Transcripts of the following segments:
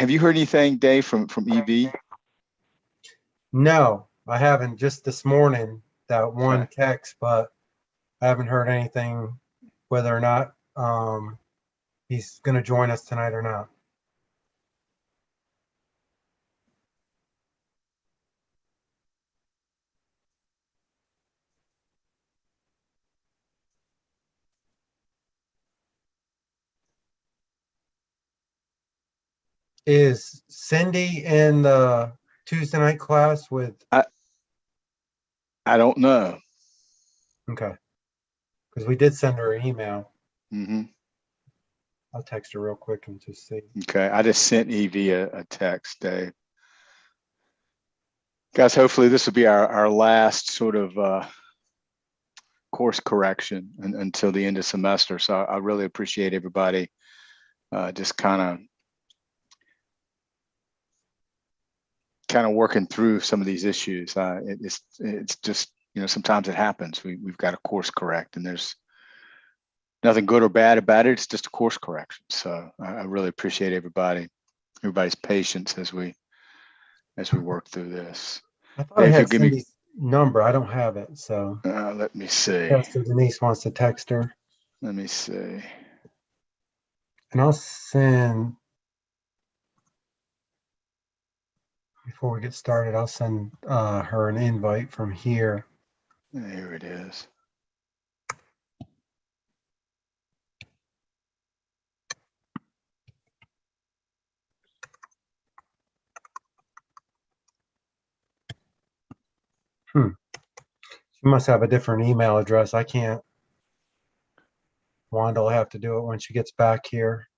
have you heard anything, Dave, from EV? No, I haven't. Just this morning, that one Okay. text, but I haven't heard anything whether or not he's going to join us tonight or not. Is Cindy in the Tuesday night class with? I I don't know. Okay, because we did send her an email. Hmm. I'll text her real quick and just see. Okay, I just sent EV a text, Dave. Guys, hopefully this will be our last sort of course correction until the end of semester. So I really appreciate everybody just kind of working through some of these issues. It's just, sometimes it happens. We've got to course correct, and there's nothing good or bad about it. It's just a course correction. So I really appreciate everybody's patience as we work through this. I thought I Dave, if you'll had give me, Cindy's number. I don't have it, so let me see. Pastor Denise wants to text her, Let me see. and I'll send before we get started. I'll send her an invite from here. Here it is. She must have a different email address. I can't. Wanda will have to do it when she gets back here.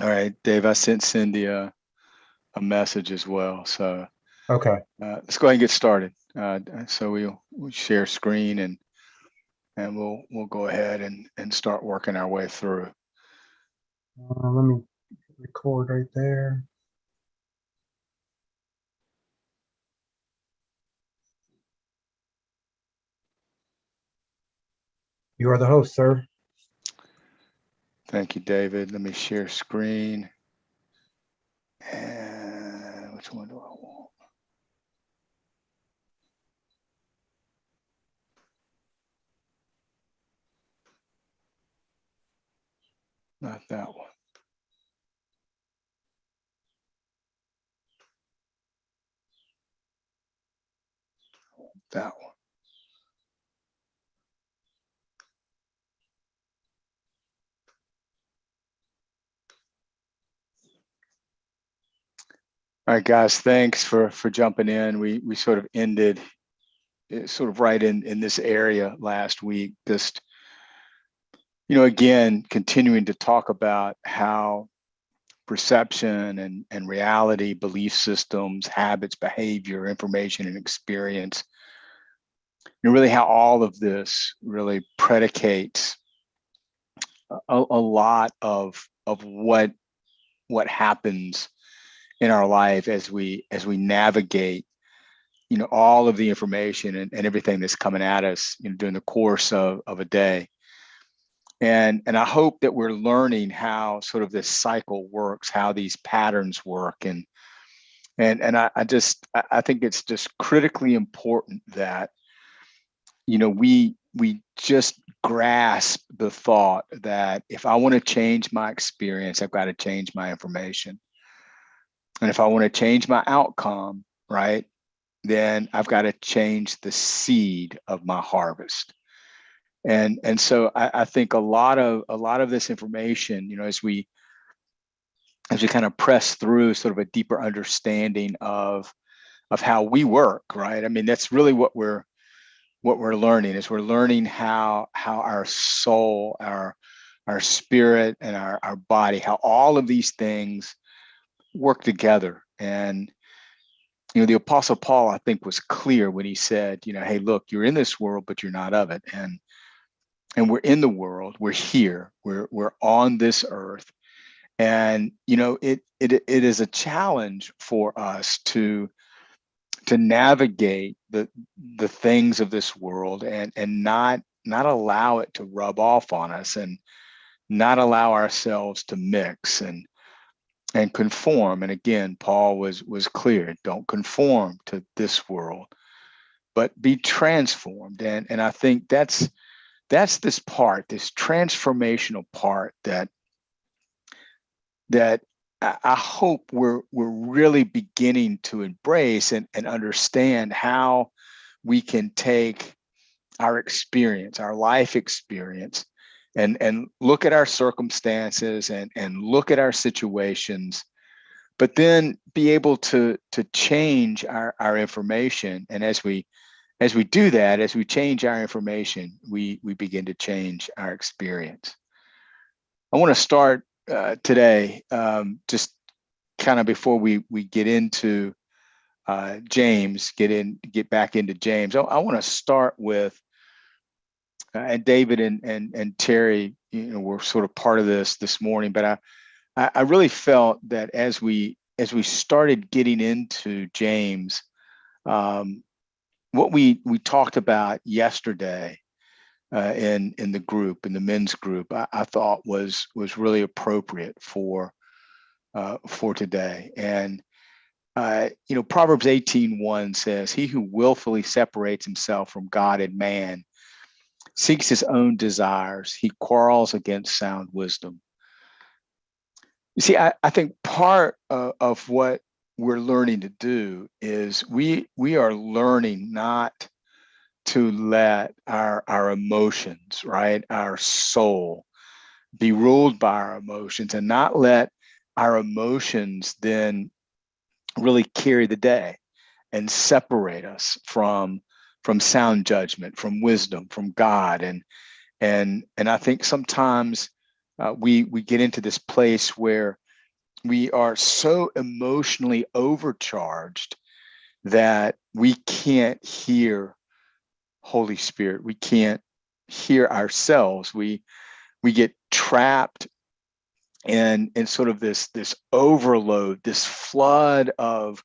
All right, Dave, I sent Cindy a message as well. So Okay. let's go ahead and get started. So we'll share screen and we'll go ahead and start working our way through. Let me record right there. You are the host, sir. Thank you, David. Let me share screen. And which one do I want? Not that one. That one. All right, guys, thanks for jumping in. We sort of ended sort of right in this area last week. Just, again, continuing to talk about how perception and reality, belief systems, habits, behavior, information, and experience, really how all of this really predicates a lot of what happens in our life as we navigate all of the information and everything that's coming at us during the course of a day. And I hope that we're learning how sort of this cycle works, how these patterns work. And I think it's just critically important that we just grasp the thought that if I want to change my experience, I've got to change my information. And if I want to change my outcome, right, then I've got to change the seed of my harvest. And so I think a lot of this information, as we kind of press through sort of a deeper understanding of how we work, right? I mean, that's really what we're learning is we're learning how our soul, our spirit, and our body, how all of these things work together. And the Apostle Paul, I think, was clear when he said, hey, look, you're in this world, but you're not of it. And we're in the world, we're here, we're on this earth. And it is a challenge for us to navigate the things of this world and not allow it to rub off on us and not allow ourselves to mix. And and conform. And again, Paul was clear: don't conform to this world, but be transformed. And I think that's this part, this transformational part that I hope we're really beginning to embrace and understand how we can take our experience, our life experience, and look at our circumstances and look at our situations, but then be able to change our information. And as we do that, as we change our information, we begin to change our experience. I want to start today, just kind of before we get into James, get back into James. I want to start with, and David and Terry, were sort of part of this morning, but I really felt that as we started getting into James, what we talked about yesterday in the group, in the men's group, I thought was really appropriate for today. And Proverbs 18:1 says, "He who willfully separates himself from God and man seeks his own desires. He quarrels against sound wisdom." You see, I think part of what we're learning to do is we are learning not to let our emotions, right, our soul, be ruled by our emotions, and not let our emotions then really carry the day and separate us from sound judgment, from wisdom, from God. And I think sometimes we get into this place where we are so emotionally overcharged that we can't hear Holy Spirit. We can't hear ourselves. We get trapped in sort of this overload, this flood of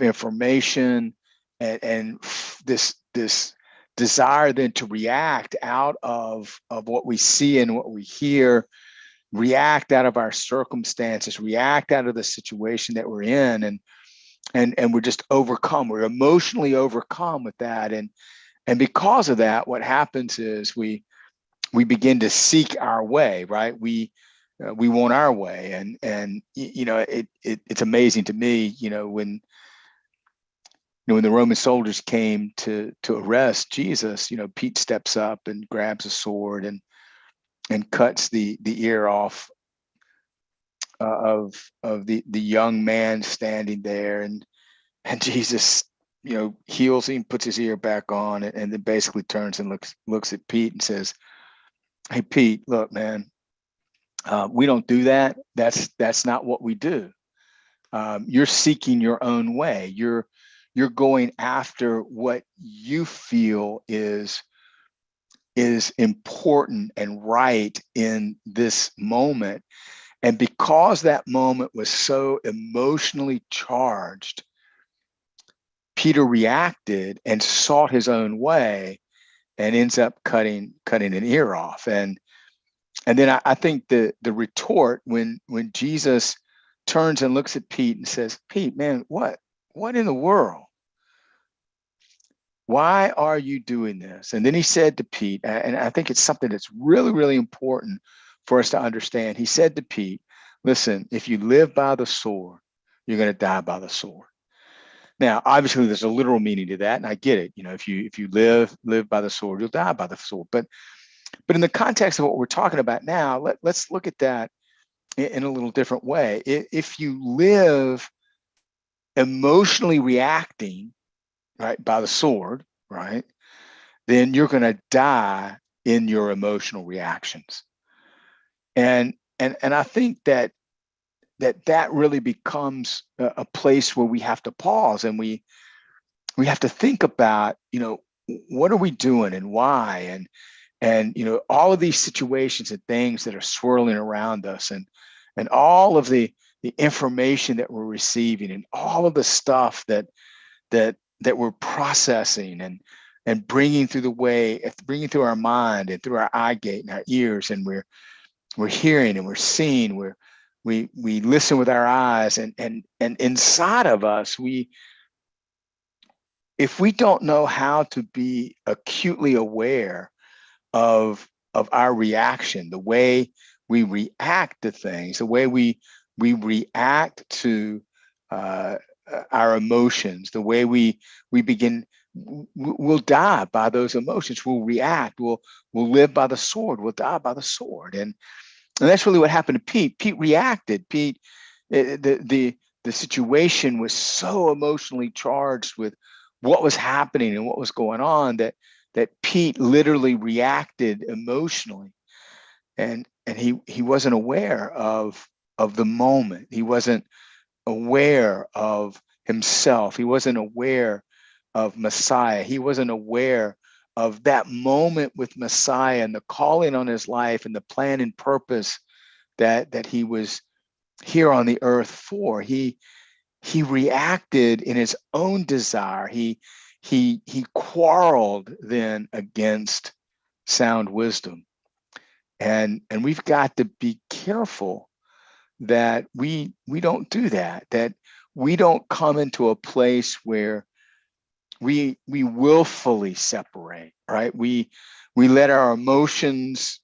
information, and this desire then to react out of what we see and what we hear, react out of our circumstances, react out of the situation that we're in, and we're just overcome. We're emotionally overcome with that, and because of that, what happens is we begin to seek our way, right? We want our way, and it's amazing to me, when the Roman soldiers came to arrest Jesus, Pete steps up and grabs a sword and cuts the ear off of the young man standing there, and Jesus, heals him, puts his ear back on, and then basically turns and looks at Pete and says, "Hey, Pete, look, man, we don't do that. That's not what we do. You're seeking your own way. You're going after what you feel is important and right in this moment. And because that moment was so emotionally charged, Peter reacted and sought his own way and ends up cutting an ear off. And then I think the retort, when Jesus turns and looks at Pete and says, "Pete, man, what in the world? Why are you doing this?" And then he said to Pete, and I think it's something that's really, really important for us to understand. He said to Pete, "Listen, if you live by the sword, you're going to die by the sword." Now, obviously, there's a literal meaning to that, and I get it. If you live by the sword, you'll die by the sword. But in the context of what we're talking about now, let's look at that in a little different way. If you live emotionally reacting, right, by the sword, right, then you're going to die in your emotional reactions. And I think that really becomes a place where we have to pause, and we have to think about, what are we doing and why, and all of these situations and things that are swirling around us, and all of the information that we're receiving, and all of the stuff that we're processing and bringing through our mind and through our eye gate and our ears, and we're hearing and we're seeing, we listen with our eyes, and inside of us, if we don't know how to be acutely aware of our reaction, the way we react to things, the way we react to uh, our emotions, the way we begin, we'll die by those emotions. We'll react. We'll live by the sword. We'll die by the sword. And that's really what happened to Pete. Pete reacted. Pete, the situation was so emotionally charged with what was happening and what was going on that Pete literally reacted emotionally, and he wasn't aware of the moment. He wasn't aware of himself. He wasn't aware of Messiah. He wasn't aware of that moment with Messiah and the calling on his life and the plan and purpose that he was here on the earth for. He reacted in his own desire. He quarreled then against sound wisdom. And we've got to be careful that we don't do that, that we don't come into a place where we willfully separate, right? We let our emotions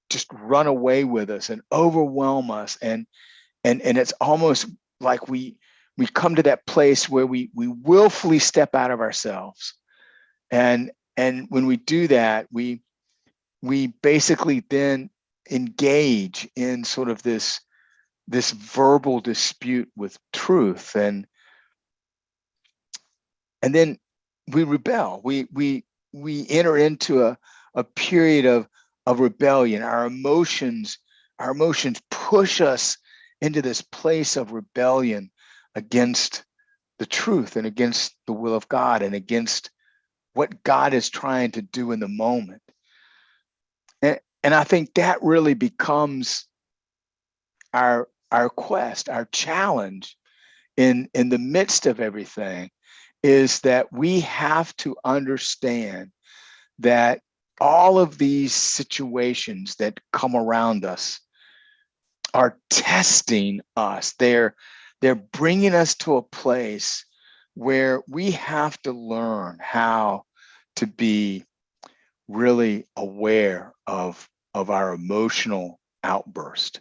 just run away with us and overwhelm us, and it's almost like we come to that place where we willfully step out of ourselves, and when we do that, we basically then engage in sort of this verbal dispute with truth, and then we rebel. We enter into a period of rebellion. Our emotions push us into this place of rebellion against the truth and against the will of God and against what God is trying to do in the moment. And I think that really becomes our quest, our challenge in the midst of everything, is that we have to understand that all of these situations that come around us are testing us. They're bringing us to a place where we have to learn how to be really aware of our emotional outburst.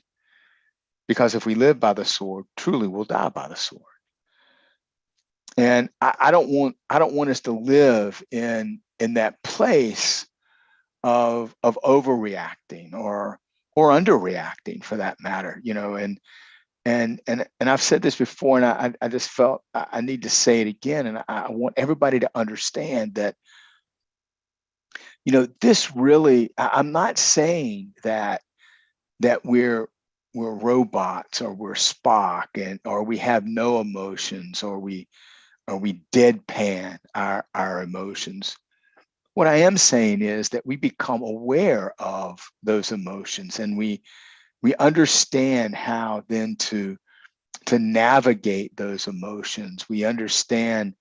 Because if we live by the sword, truly we'll die by the sword. And I don't want us to live in that place of overreacting or underreacting, for that matter, and I've said this before, and I just felt I need to say it again, and I want everybody to understand that, this really, I'm not saying that we're robots, or we're Spock, or we have no emotions, or we deadpan our emotions. What I am saying is that we become aware of those emotions, and we understand how then to navigate those emotions. We understand,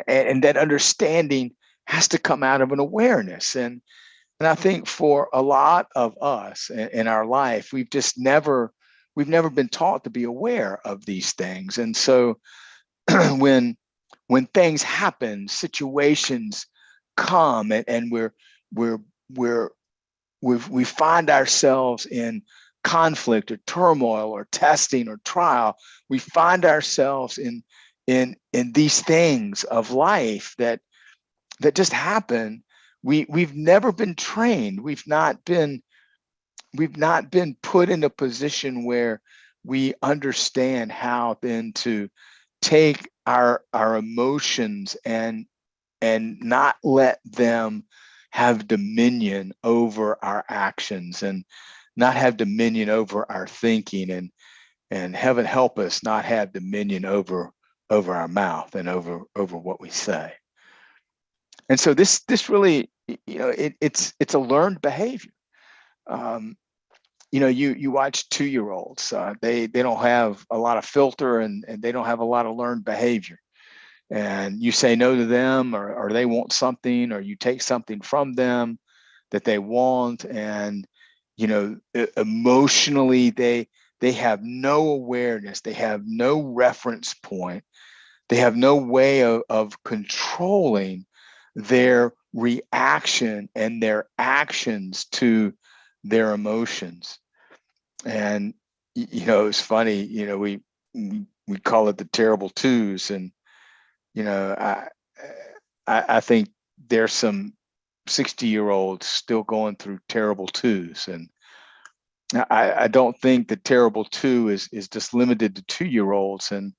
and that understanding has to come out of an awareness. And I think for a lot of us in our life, we've never been taught to be aware of these things. And so when when things happen, situations come, and we're we're we find ourselves in conflict or turmoil or testing or trial. We find ourselves in these things of life that just happen. We've never been trained. We've not been put in a position where we understand how then to take our emotions and not let them have dominion over our actions, and not have dominion over our thinking, and heaven help us not have dominion over our mouth and over what we say. And so this really, it's a learned behavior. um, you watch 2-year-olds, they don't have a lot of filter, and they don't have a lot of learned behavior, and you say no to them, or they want something, or you take something from them that they want, and emotionally they they have no awareness, they have no reference point, they have no way of controlling their reaction and their actions to their emotions. And it's funny, we call it the terrible twos. And you know I think there's some 60-year-olds still going through terrible twos. And I don't think the terrible two is just limited to 2-year-olds. And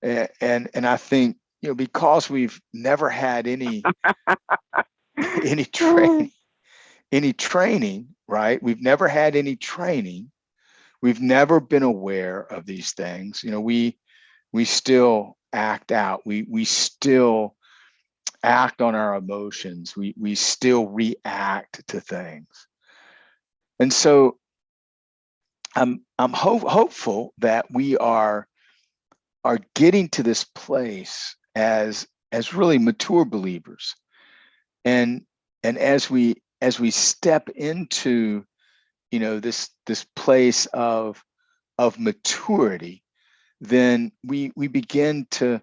I think, because we've never had any training, right? We've never had any training. We've never been aware of these things. We still act out. We still act on our emotions. We still react to things. And so I'm hopeful that we are getting to this place as really mature believers. And as we step into this place of maturity, then we begin to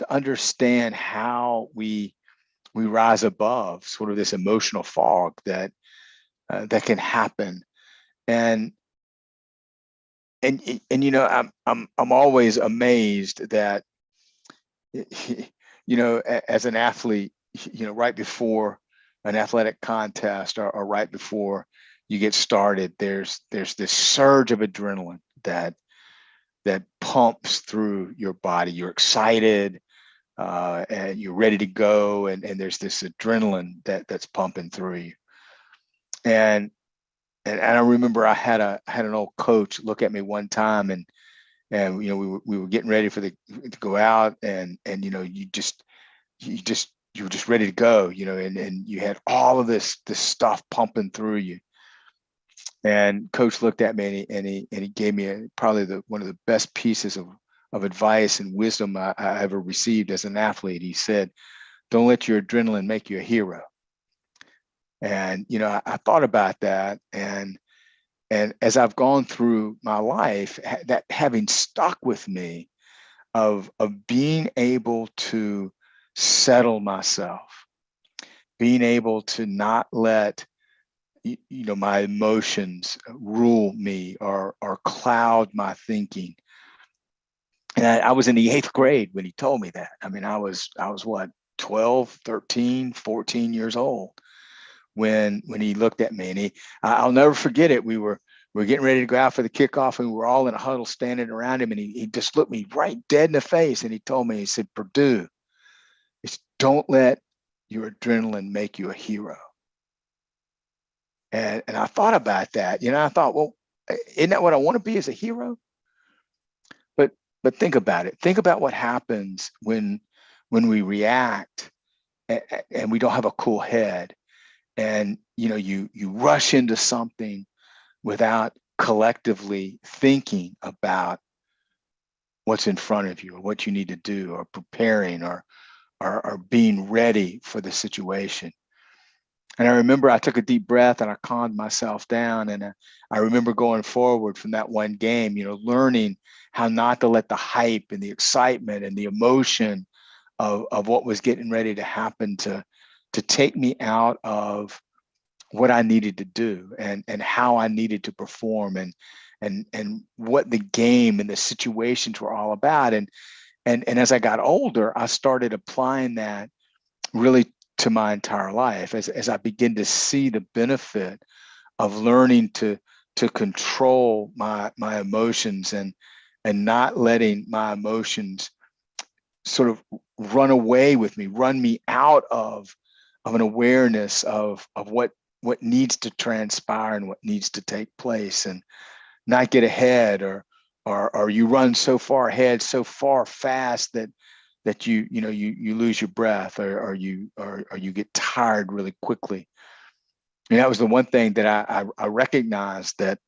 understand how we rise above sort of this emotional fog that can happen. And I'm always amazed that as an athlete, right before an athletic contest, or right before you get started, there's this surge of adrenaline that pumps through your body. You're excited, and you're ready to go, and there's this adrenaline that's pumping through you. And I remember I had an old coach look at me one time, and we were getting ready to go out, and you were just ready to go, and you had all of this stuff pumping through you. And coach looked at me, and he gave me probably one of the best pieces of advice and wisdom I ever received as an athlete. He said, "Don't let your adrenaline make you a hero." And I thought about that, and as I've gone through my life, that having stuck with me, of being able to settle myself, being able to not let my emotions rule me, or cloud my thinking. And I was in the 8th grade when he told me that. I mean, I was what, 12, 13, 14 years old when he looked at me. And I'll never forget it. We were getting ready to go out for the kickoff, and we were all in a huddle standing around him. And he just looked me right dead in the face, and he told me, he said, "Purdue, don't let your adrenaline make you a hero." And I thought about that. I thought, well, isn't that what I want to be, as a hero? But think about it. Think about what happens when we react, and we don't have a cool head, and you rush into something without collectively thinking about what's in front of you, or what you need to do, or preparing, or being ready for the situation. And I remember I took a deep breath, and I calmed myself down. And I remember going forward from that one game, learning how not to let the hype and the excitement and the emotion of what was getting ready to happen to take me out of what I needed to do, and how I needed to perform, and what the game and the situations were all about. And as I got older, I started applying that really to my entire life, as I begin to see the benefit of learning to control my emotions, and not letting my emotions sort of run away with me, run me out of an awareness of what needs to transpire and what needs to take place, and not get ahead, or you run so far ahead, so far fast that you lose your breath, or you get tired really quickly. And that was the one thing that I recognized, that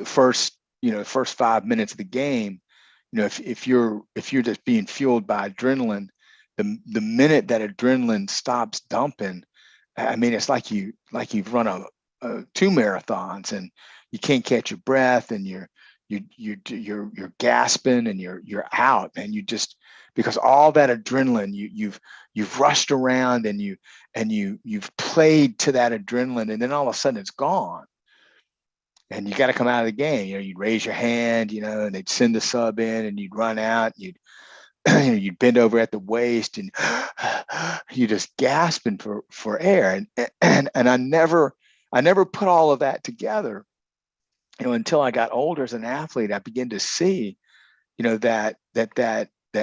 first 5 minutes of the game, if you're just being fueled by adrenaline, the minute that adrenaline stops dumping, I mean, it's like you've run 2 marathons, and you can't catch your breath, and you're gasping, and you're out, and you just, because all that adrenaline, you've rushed around, and you've played to that adrenaline, and then all of a sudden it's gone, and you got to come out of the game. You'd raise your hand, and they'd send the sub in, and you'd run out, you'd you'd bend over at the waist, and you just gasping for air, and I never put all of that together, until I got older as an athlete. I began to see, that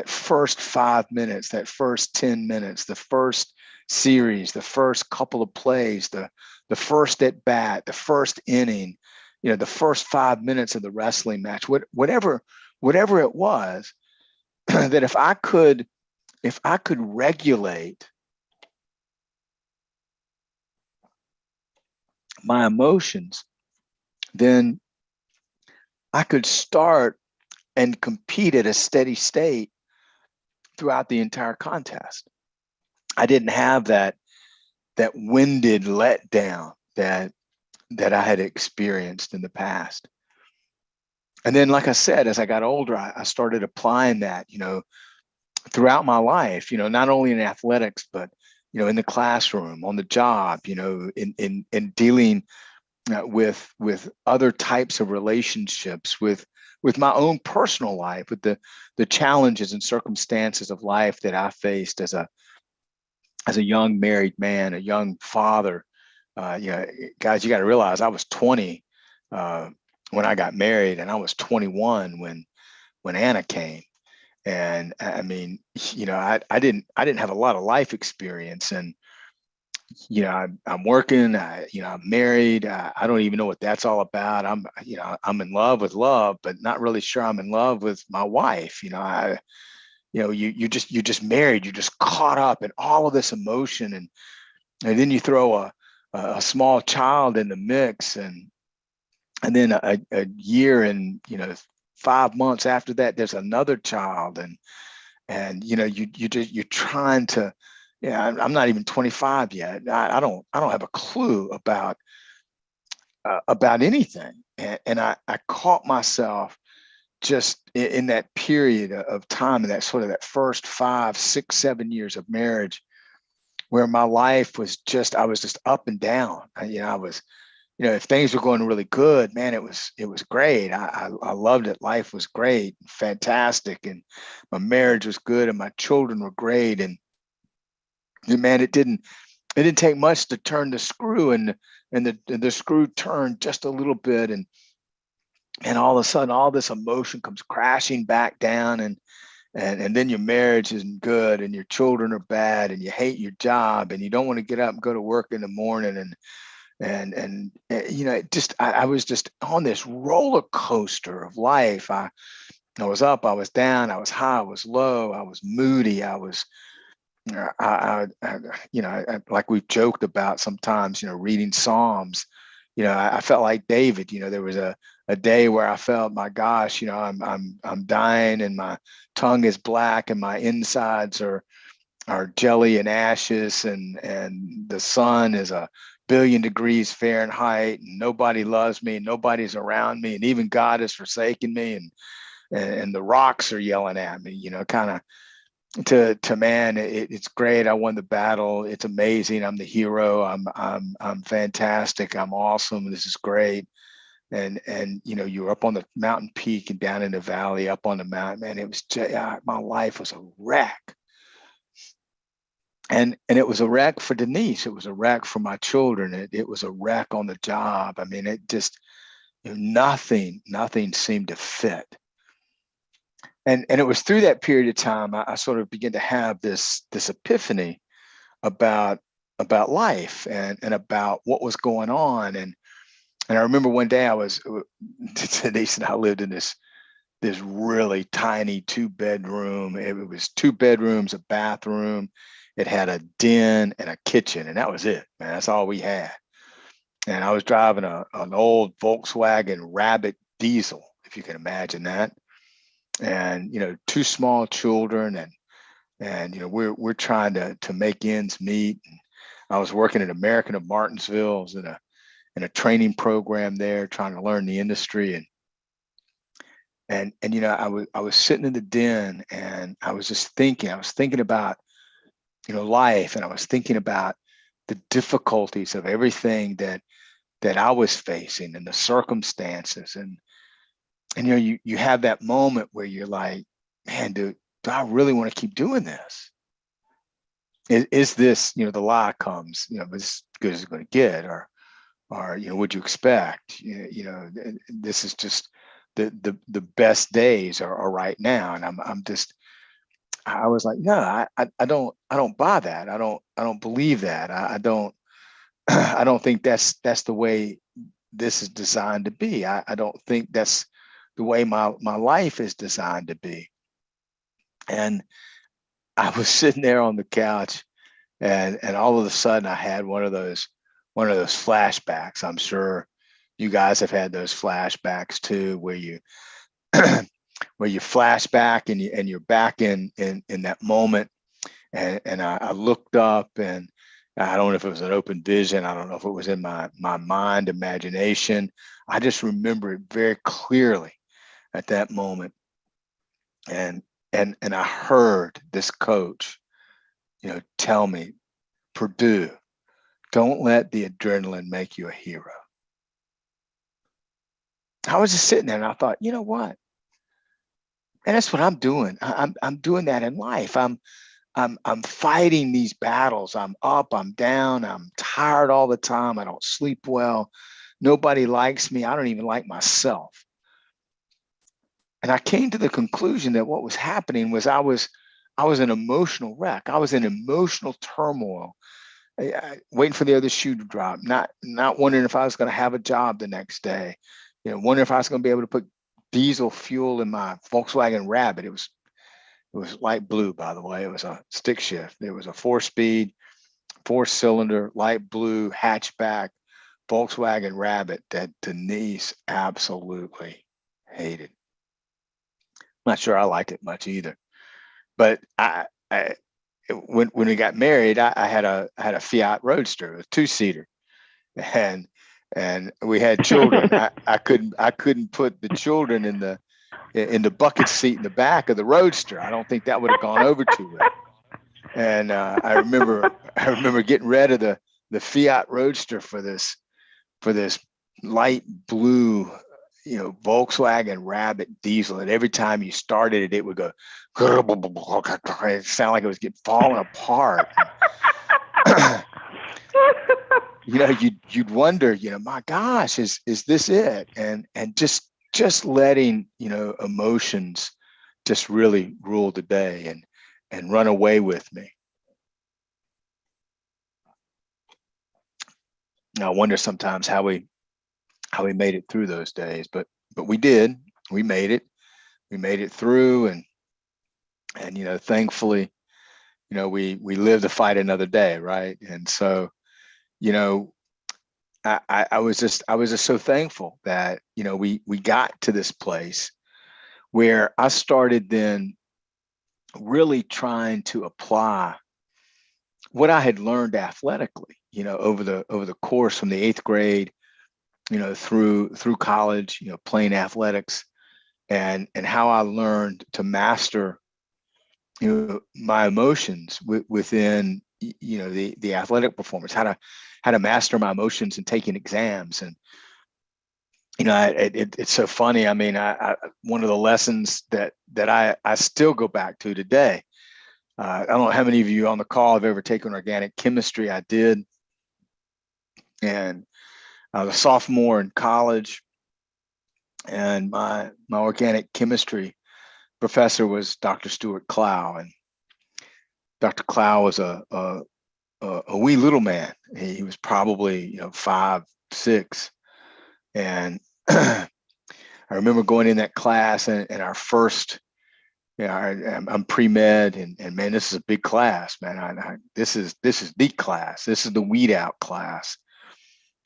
first 5 minutes, that first 10 minutes, the first series, the first couple of plays, the first at bat, the first inning, the first 5 minutes of the wrestling match, whatever it was, that if I could regulate my emotions, then I could start and compete at a steady state throughout the entire contest. I didn't have that winded letdown that I had experienced in the past. And then, like I said, as I got older, I started applying that, throughout my life, not only in athletics, but, in the classroom, on the job, in dealing with other types of relationships, with my own personal life, with the challenges and circumstances of life that I faced as a young married man, a young father. Guys, you got to realize I was 20 when I got married, and I was 21 when Anna came. And I mean, I didn't have a lot of life experience, and I'm working, I'm married. I don't even know what that's all about. I'm in love with love, but not really sure I'm in love with my wife. You're just married. You're just caught up in all of this emotion, and then you throw a small child in the mix, and then a year and 5 months after that, there's another child, and you're trying to. Yeah, I'm not even 25 yet. I don't have a clue about anything, and I caught myself just in that period of time, in that sort of that first 5, 6, 7 years of marriage, where my life was just, I was just up and down. I was, if things were going really good, man, it was great. I loved it. Life was great, fantastic, and my marriage was good, and my children were great, and man, it didn't take much to turn the screw, and the screw turned just a little bit, and all of a sudden all this emotion comes crashing back down, and then your marriage isn't good, and your children are bad, and you hate your job, and you don't want to get up and go to work in the morning, and it just, I was just on this roller coaster of life. I was up, I was down, I was high, I was low, I was moody, I was like we've joked about sometimes, reading Psalms, I felt like David. There was a day where I felt, my gosh, I'm dying, and my tongue is black, and my insides are jelly and ashes, and the sun is 1 billion degrees Fahrenheit, and nobody loves me, and nobody's around me, and even God has forsaken me, and the rocks are yelling at me, kind of, to man, it's great. I won the battle. It's amazing. I'm the hero. I'm fantastic. I'm awesome. This is great. And you're up on the mountain peak and down in the valley, up on the mountain. Man, it was just, my life was a wreck. And it was a wreck for Denise. It was a wreck for my children. It was a wreck on the job. I mean, it just, nothing seemed to fit. And it was through that period of time I sort of began to have this epiphany about life, and about what was going on. And I remember one day Denise and I lived in this really tiny 2-bedroom. It was 2 bedrooms, a bathroom. It had a den and a kitchen, and that was it, man. That's all we had. And I was driving an old Volkswagen Rabbit diesel, if you can imagine that. And 2 small children, and we're trying to make ends meet. And I was working at American of Martinsville, in in a training program there, trying to learn the industry. And you know, I was sitting in the den, and I was just thinking. I was thinking about, you know, life, and I was thinking about the difficulties of everything that I was facing and the circumstances. And you know, you have that moment where you're like, man, do I really want to keep doing this? Is this, you know, the lie comes, you know, as good as it's going to get, or you know, would you expect? You know, this is just the best days are right now, and I'm just, I was like, no, I don't buy that. I don't believe that. I don't I don't think that's the way this is designed to be. I don't think that's the way my life is designed to be. And I was sitting there on the couch, and all of a sudden I had one of those flashbacks. I'm sure you guys have had those flashbacks too, where you where you flash back, and you're back in that moment. And I looked up, and I don't know if it was an open vision. I don't know if it was in my mind, imagination. I just remember it very clearly at that moment. And and I heard this coach, you know, tell me, Purdue, don't let the adrenaline make you a hero. I was just sitting there, and I thought, you know what? And that's what I'm doing. I'm doing that in life. I'm fighting these battles. I'm up, I'm down, I'm tired all the time. I don't sleep well. Nobody likes me. I don't even like myself. And I came to the conclusion that what was happening was I was an emotional wreck. I was in emotional turmoil, waiting for the other shoe to drop, not wondering if I was going to have a job the next day, you know, wondering if I was going to be able to put diesel fuel in my Volkswagen Rabbit. It was light blue, by the way. It was a stick shift. It was a 4-speed, 4-cylinder, light blue hatchback Volkswagen Rabbit that Denise absolutely hated. I'm not sure I liked it much either. But when we got married, I had a Fiat Roadster, a 2-seater, and we had children. I couldn't put the children in the bucket seat in the back of the Roadster. I don't think that would have gone over too well. And I remember getting rid of the Fiat Roadster for this light blue, you know, Volkswagen Rabbit diesel. And every time you started it, it would go, it sounded like it was getting falling apart. You know, you'd wonder, you know, my gosh, is this it? And just letting, you know, emotions just really rule the day and run away with me. Now, I wonder sometimes how we made it through those days, but we did. We made it. We made it through, and you know, thankfully, you know, we lived to fight another day, right? And so, you know, I was just so thankful that, you know, we got to this place where I started then really trying to apply what I had learned athletically, you know, over the course from the 8th grade, you know, through college, you know, playing athletics, and how I learned to master, you know, my emotions within, you know, the athletic performance, how to master my emotions and taking exams. And you know, it's so funny. I mean, one of the lessons that I still go back to today. I don't know how many of you on the call have ever taken organic chemistry. I did, and I was a sophomore in college, and my organic chemistry professor was Dr. Stuart Clow, and Dr. Clow was a wee little man. He was probably, you know, 5'6", and I remember going in that class, and our first, you know, I'm pre-med, and man, this is a big class, man. This is the class. This is the weed out class.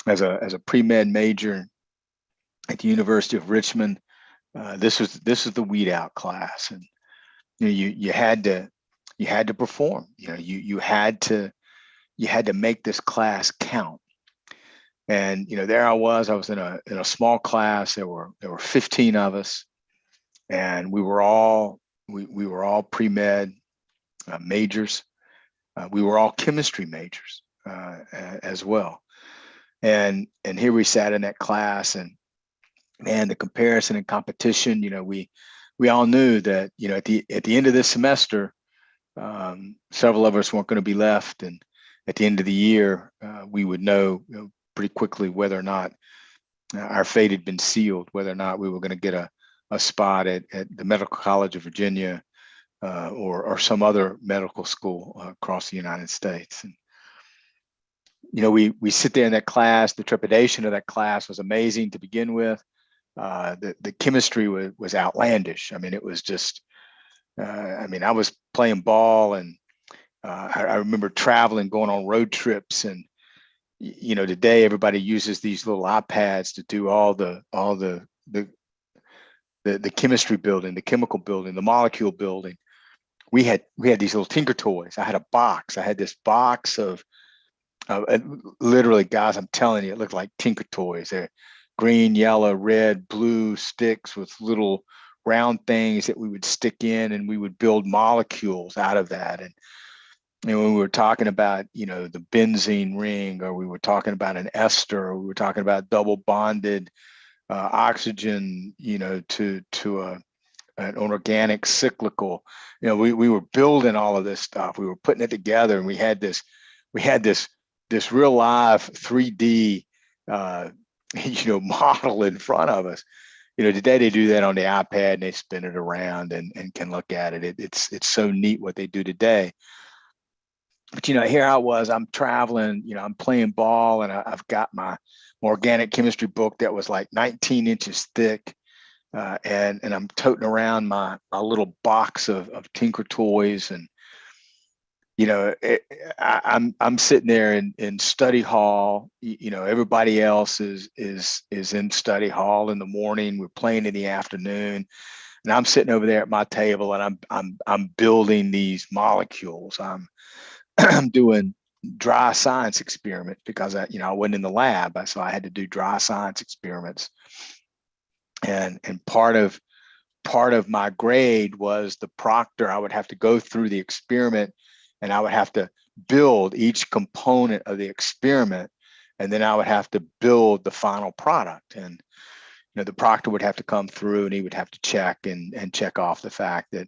As a pre-med major at the University of Richmond, this was the weed out class, and you know, you had to perform. You know, you had to make this class count. And there I was in a small class. There were 15 of us, and we were all pre-med majors. We were all chemistry majors as well. And here we sat in that class, and man, the comparison and competition. We all knew that at the end of this semester, several of us weren't going to be left, and at the end of the year, we would know, pretty quickly whether or not our fate had been sealed, whether or not we were going to get a spot at the Medical College of Virginia or some other medical school across the United States. And we sit there in that class. The trepidation of that class was amazing to begin with. The chemistry was outlandish. I mean, it was just. I was playing ball, and I remember traveling, going on road trips, and today everybody uses these little iPads to do all the chemistry building, the chemical building, the molecule building. We had these little tinker toys. I had a box. I had this box of literally, guys, I'm telling you, it looked like tinker toys. They're green, yellow, red, blue sticks with little round things that we would stick in, and we would build molecules out of that. And when we were talking about the benzene ring, or we were talking about an ester, or we were talking about double bonded oxygen to an organic cyclical, we were building all of this stuff. We were putting it together, and we had this real live 3D model in front of us. Today they do that on the iPad, and they spin it around and can look at it. It's so neat what they do today. But here I was, I'm traveling, I'm playing ball, and I've got my organic chemistry book that was like 19 inches thick. And I'm toting around my little box of tinker toys. And I'm sitting there in study hall. Everybody else is in study hall in the morning. We're playing in the afternoon, and I'm sitting over there at my table, and I'm building these molecules. I'm doing dry science experiments because I wasn't in the lab, so I had to do dry science experiments. And part of my grade was the proctor. I would have to go through the experiment, and I would have to build each component of the experiment, and then I would have to build the final product. And the proctor would have to come through, and he would have to check and check off the fact that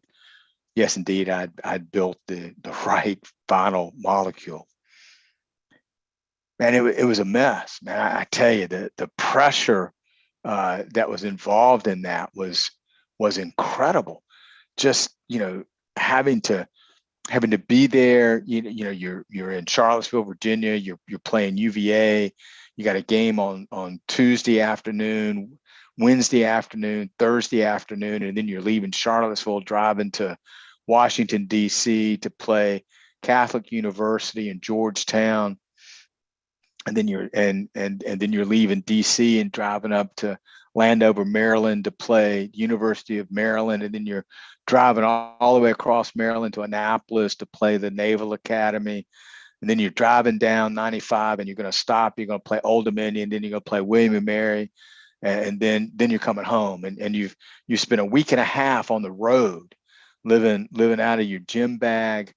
yes, indeed, I'd built the right final molecule. Man, it was a mess, man. I tell you, the pressure that was involved in that was incredible. Just having to be there. You're in Charlottesville, Virginia. You're playing UVA. You got a game on Tuesday afternoon, Wednesday afternoon, Thursday afternoon, and then you're leaving Charlottesville, driving to Washington, D.C. to play Catholic University in Georgetown. And then you're then you're leaving D.C. and driving up to Landover, Maryland to play University of Maryland. And then you're driving all the way across Maryland to Annapolis to play the Naval Academy. And then you're driving down 95, and you're going to stop. You're going to play Old Dominion, then you're going to play William and Mary, and then you're coming home. And you spent a week and a half on the road, living out of your gym bag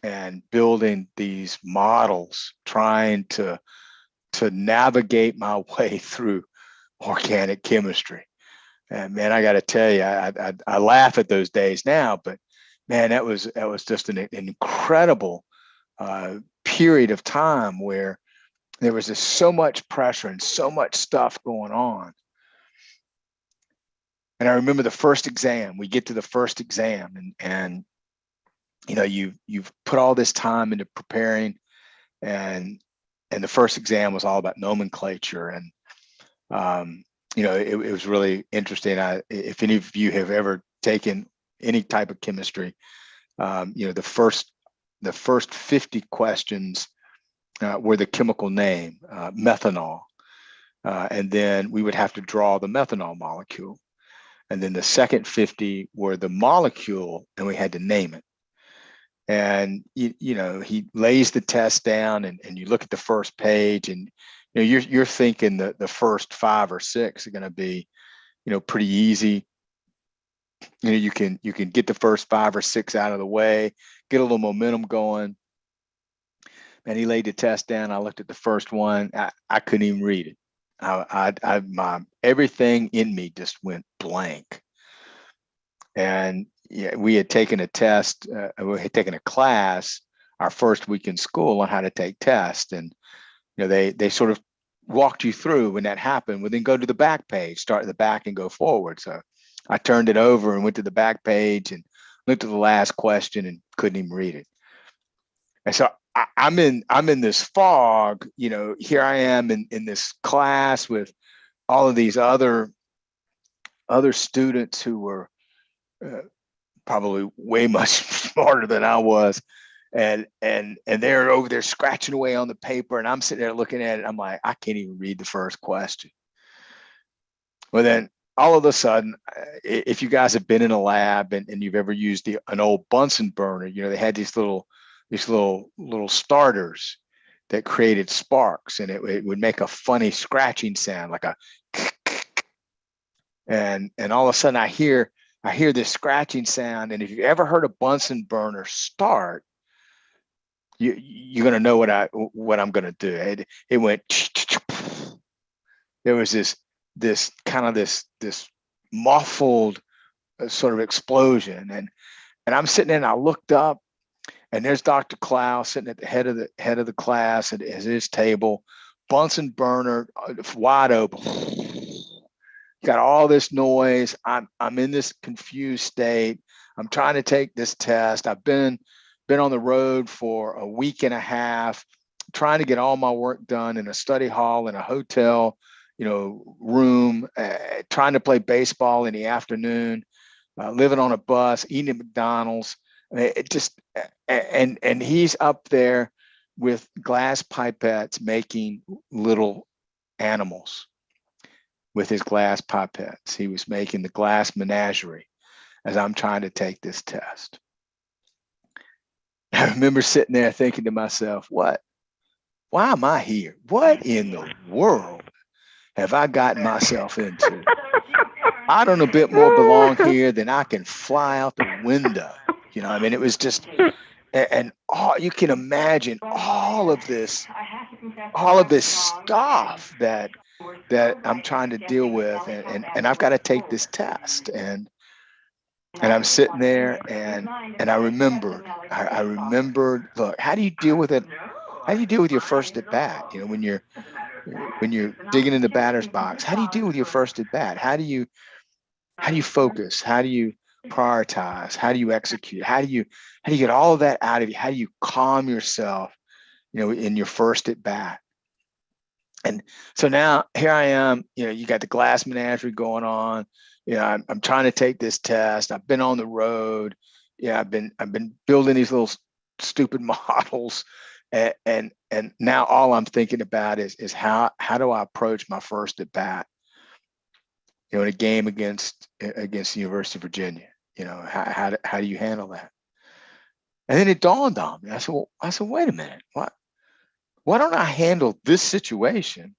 and building these models, trying to navigate my way through organic chemistry. And man, I got to tell you, I laugh at those days now, but man, that was just an incredible period of time where there was just so much pressure and so much stuff going on. And I remember the first exam. We get to the first exam, and you've put all this time into preparing, and the first exam was all about nomenclature. And it was really interesting. If any of you have ever taken any type of chemistry, the first 50 questions were the chemical name, methanol. And then we would have to draw the methanol molecule. And then the second 50 were the molecule, and we had to name it. And he lays the test down, and you look at the first page, and you're thinking that the first 5 or 6 are going to be, pretty easy. You can get the first 5 or 6 out of the way, get a little momentum going. And he laid the test down. I looked at the first one. I couldn't even read it. My everything in me just went blank. And yeah, we had taken a test. We had taken a class our first week in school on how to take tests, and they sort of walked you through when that happened. Well, then go to the back page, start at the back and go forward. So I turned it over and went to the back page and looked at the last question and couldn't even read it. And so I'm in this fog. Here I am in this class with all of these other students who were probably way much smarter than I was. And they're over there scratching away on the paper, and I'm sitting there looking at it. I'm like, I can't even read the first question. Well, then all of a sudden, if you guys have been in a lab and you've ever used an old Bunsen burner, they had these little starters that created sparks, and it would make a funny scratching sound, like a and all of a sudden I hear this scratching sound. And if you've ever heard a Bunsen burner start, you're going to know what I'm going to do. It went. There was this kind of this muffled sort of explosion, and I'm sitting there and I looked up, and there's Dr. Clow sitting at the head of the class at his table, Bunsen burner wide open. Got all this noise. I'm in this confused state. I'm trying to take this test. I've been on the road for a week and a half, trying to get all my work done in a study hall, in a hotel, room, trying to play baseball in the afternoon, living on a bus, eating at McDonald's. It just, and he's up there with glass pipettes making little animals with his glass pipettes. He was making the glass menagerie as I'm trying to take this test. I remember sitting there thinking to myself, why am I here? What in the world have I gotten myself into? I don't a bit more belong here than I can fly out the window. It was just, and all you can imagine all of this stuff that I'm trying to deal with, and I've got to take this test, and I'm sitting there, and I remembered, look, how do you deal with it? How do you deal with your first at bat? When you're digging in the batter's box, how do you deal with your first at bat? How do you focus? How do you prioritize? How do you execute? How do you get all of that out of you? How do you calm yourself, in your first at bat? And so now here I am, you got the glass menagerie going on. I'm trying to take this test. I've been on the road. I've been building these little stupid models. And now all I'm thinking about is how do I approach my first at bat, in a game against the University of Virginia. How do you handle that? And then it dawned on me. I said, wait a minute, why don't I handle this situation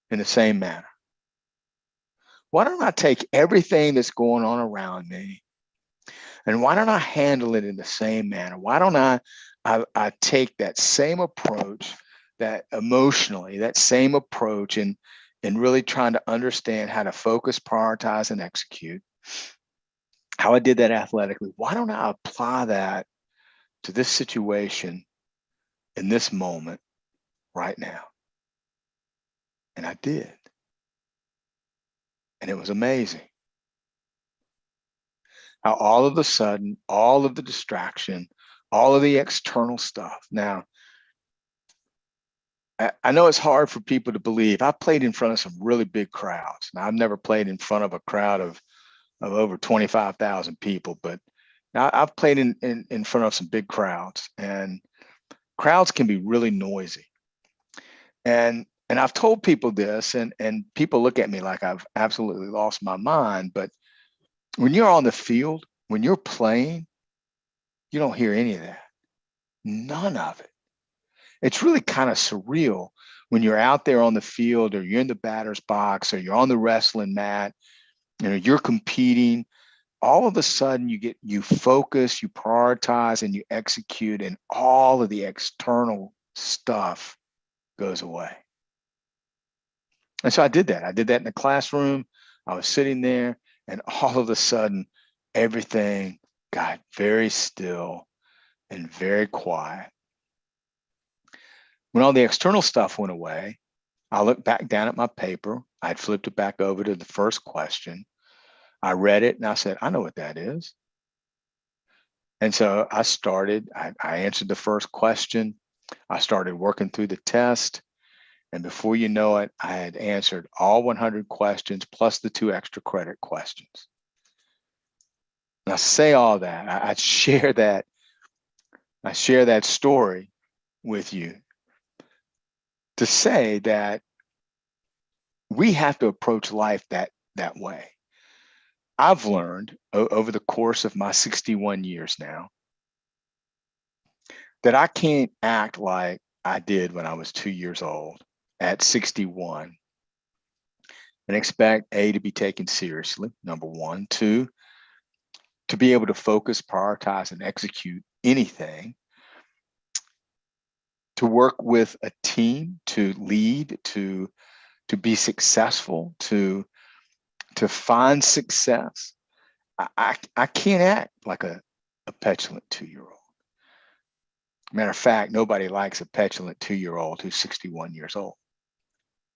in the same manner? Why don't I take everything that's going on around me, and why don't I handle it in the same manner? Why don't I take that same approach, that emotionally, that same approach, and really trying to understand how to focus, prioritize, and execute, how I did that athletically. Why don't I apply that to this situation in this moment right now? And I did. And it was amazing how all of a sudden, all of the distraction, all of the external stuff. Now, I know it's hard for people to believe. I played in front of some really big crowds. Now, I've never played in front of a crowd of over 25,000 people, but now I've played in front of some big crowds, and crowds can be really noisy. And I've told people this, and people look at me like I've absolutely lost my mind. But when you're on the field, when you're playing, you don't hear any of that. None of it. It's really kind of surreal when you're out there on the field, or you're in the batter's box, or you're on the wrestling mat, you're competing, all of a sudden you focus, you prioritize, and you execute, and all of the external stuff goes away. And so I did that. I did that in the classroom. I was sitting there, and all of a sudden, everything got very still and very quiet. When all the external stuff went away, I looked back down at my paper. I'd flipped it back over to the first question. I read it and I said, I know what that is. And so I answered the first question. I started working through the test. And before you know it, I had answered all 100 questions plus the 2 extra credit questions. And I say all that, I share that story with you to say that we have to approach life that way. I've learned over the course of my 61 years now that I can't act like I did when I was 2 years old at 61 and expect A, to be taken seriously, number one. Two, to be able to focus, prioritize, and execute anything, to work with a team, to lead, to be successful, to find success. I can't act like a petulant 2-year-old. Matter of fact, nobody likes a petulant 2-year-old who's 61 years old.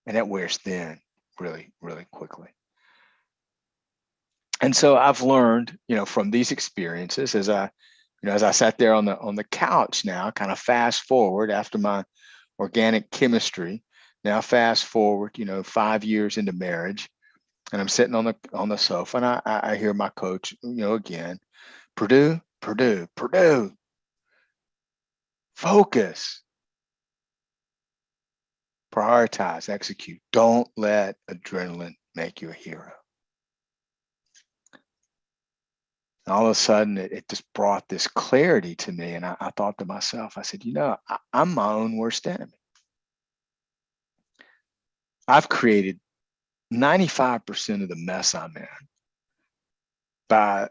And that wears thin really, really quickly. And so I've learned, from these experiences, as I sat there on the couch now, kind of fast forward after my organic chemistry, now fast forward, 5 years into marriage, and I'm sitting on the sofa, and I hear my coach, again, Purdue, focus, prioritize, execute. Don't let adrenaline make you a hero. And all of a sudden, it just brought this clarity to me. And I thought to myself, I said, I'm my own worst enemy. I've created 95% of the mess I'm in by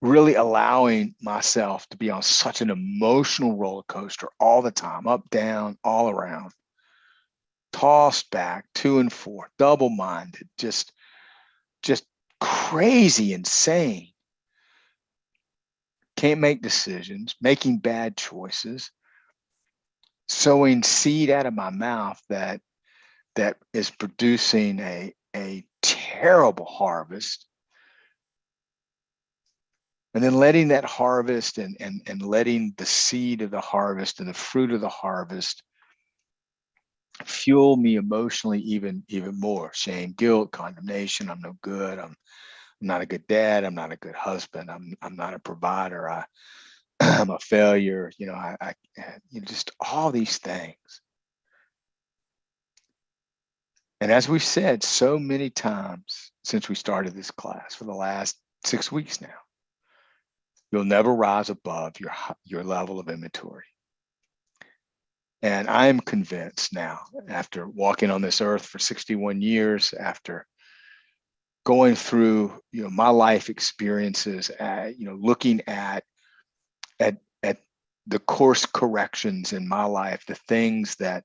really allowing myself to be on such an emotional roller coaster all the time, up, down, all around, tossed back, to and forth, double-minded, just crazy, insane. Can't make decisions, making bad choices, sowing seed out of my mouth that is producing a terrible harvest. And then letting that harvest and letting the seed of the harvest and the fruit of the harvest fuel me emotionally even more. Shame, guilt, condemnation. I'm no good. I'm not a good dad. I'm not a good husband. I'm not a provider. I'm a failure. I just all these things. And as we've said so many times since we started this class for the last 6 weeks now, you'll never rise above your level of immaturity. And I am convinced now, after walking on this earth for 61 years, after going through my life experiences, looking at the course corrections in my life, the things that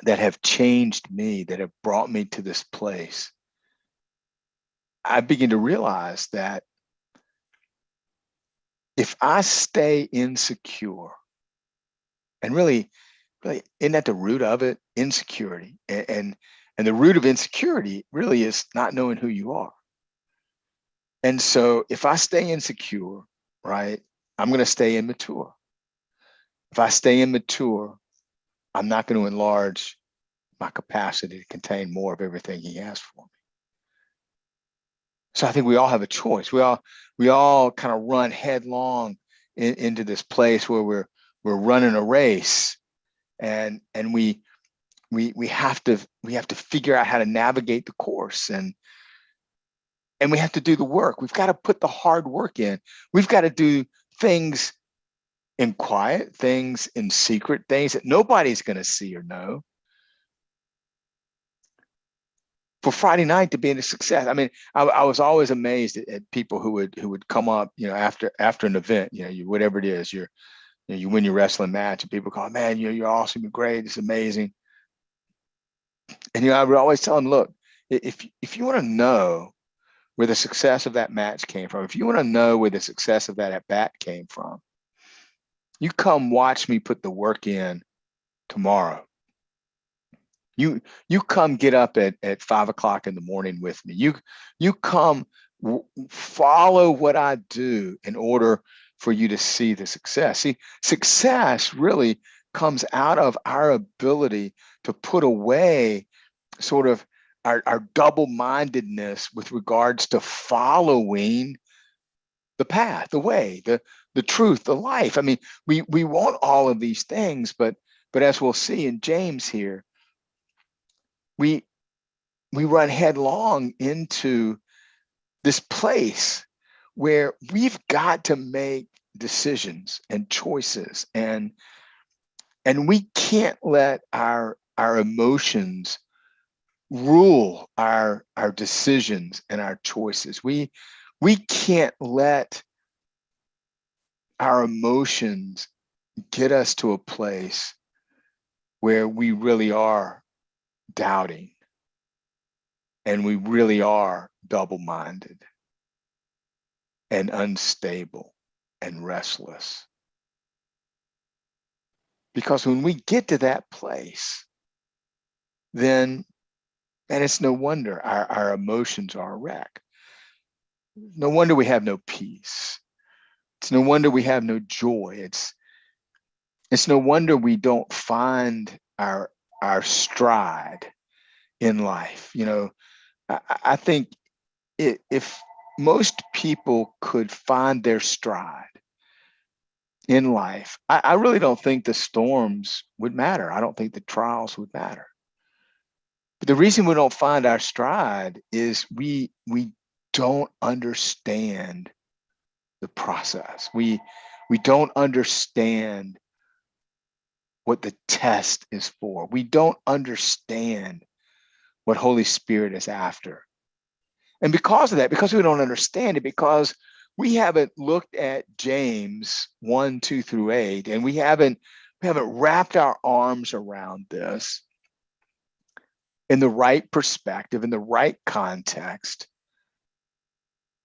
have changed me, that have brought me to this place, I begin to realize that if I stay insecure, and really, isn't that the root of it? Insecurity. And the root of insecurity really is not knowing who you are. And so if I stay insecure, right, I'm going to stay immature. If I stay immature, I'm not going to enlarge my capacity to contain more of everything he has for me. So I think we all have a choice. We all kind of run headlong into this place where we're running a race, and we have to figure out how to navigate the course, and we have to do the work. We've got to put the hard work in. We've got to do things in quiet, things in secret, things that nobody's going to see or know, for Friday night to be a success. I mean, I was always amazed at people who would come up, after an event, whatever it is, you win your wrestling match, and people call, man, you're awesome, you're great, it's amazing. And I would always tell them, look, if you want to know where the success of that match came from, if you want to know where the success of that at bat came from, you come watch me put the work in tomorrow. You come get up at 5 o'clock in the morning with me. You come follow what I do in order for you to see the success. See, success really comes out of our ability to put away sort of our double-mindedness with regards to following the path, the way, the truth, the life. I mean, we want all of these things, but as we'll see in James here, we run headlong into this place where we've got to make decisions and choices, and we can't let our emotions rule our decisions and our choices. We can't let our emotions get us to a place where we really are doubting and we really are double-minded and unstable and restless. Because when we get to that place, then, and it's no wonder our emotions are a wreck. No wonder we have no peace. It's no wonder we have no joy. It's no wonder we don't find our stride in life. I think if most people could find their stride in life, I really don't think the storms would matter. I don't think the trials would matter. But the reason we don't find our stride is we don't understand the process. We don't understand what the test is for. We don't understand what Holy Spirit is after. And because of that, because we don't understand it, because we haven't looked at James 1, 2 through 8, and we haven't wrapped our arms around this in the right perspective, in the right context.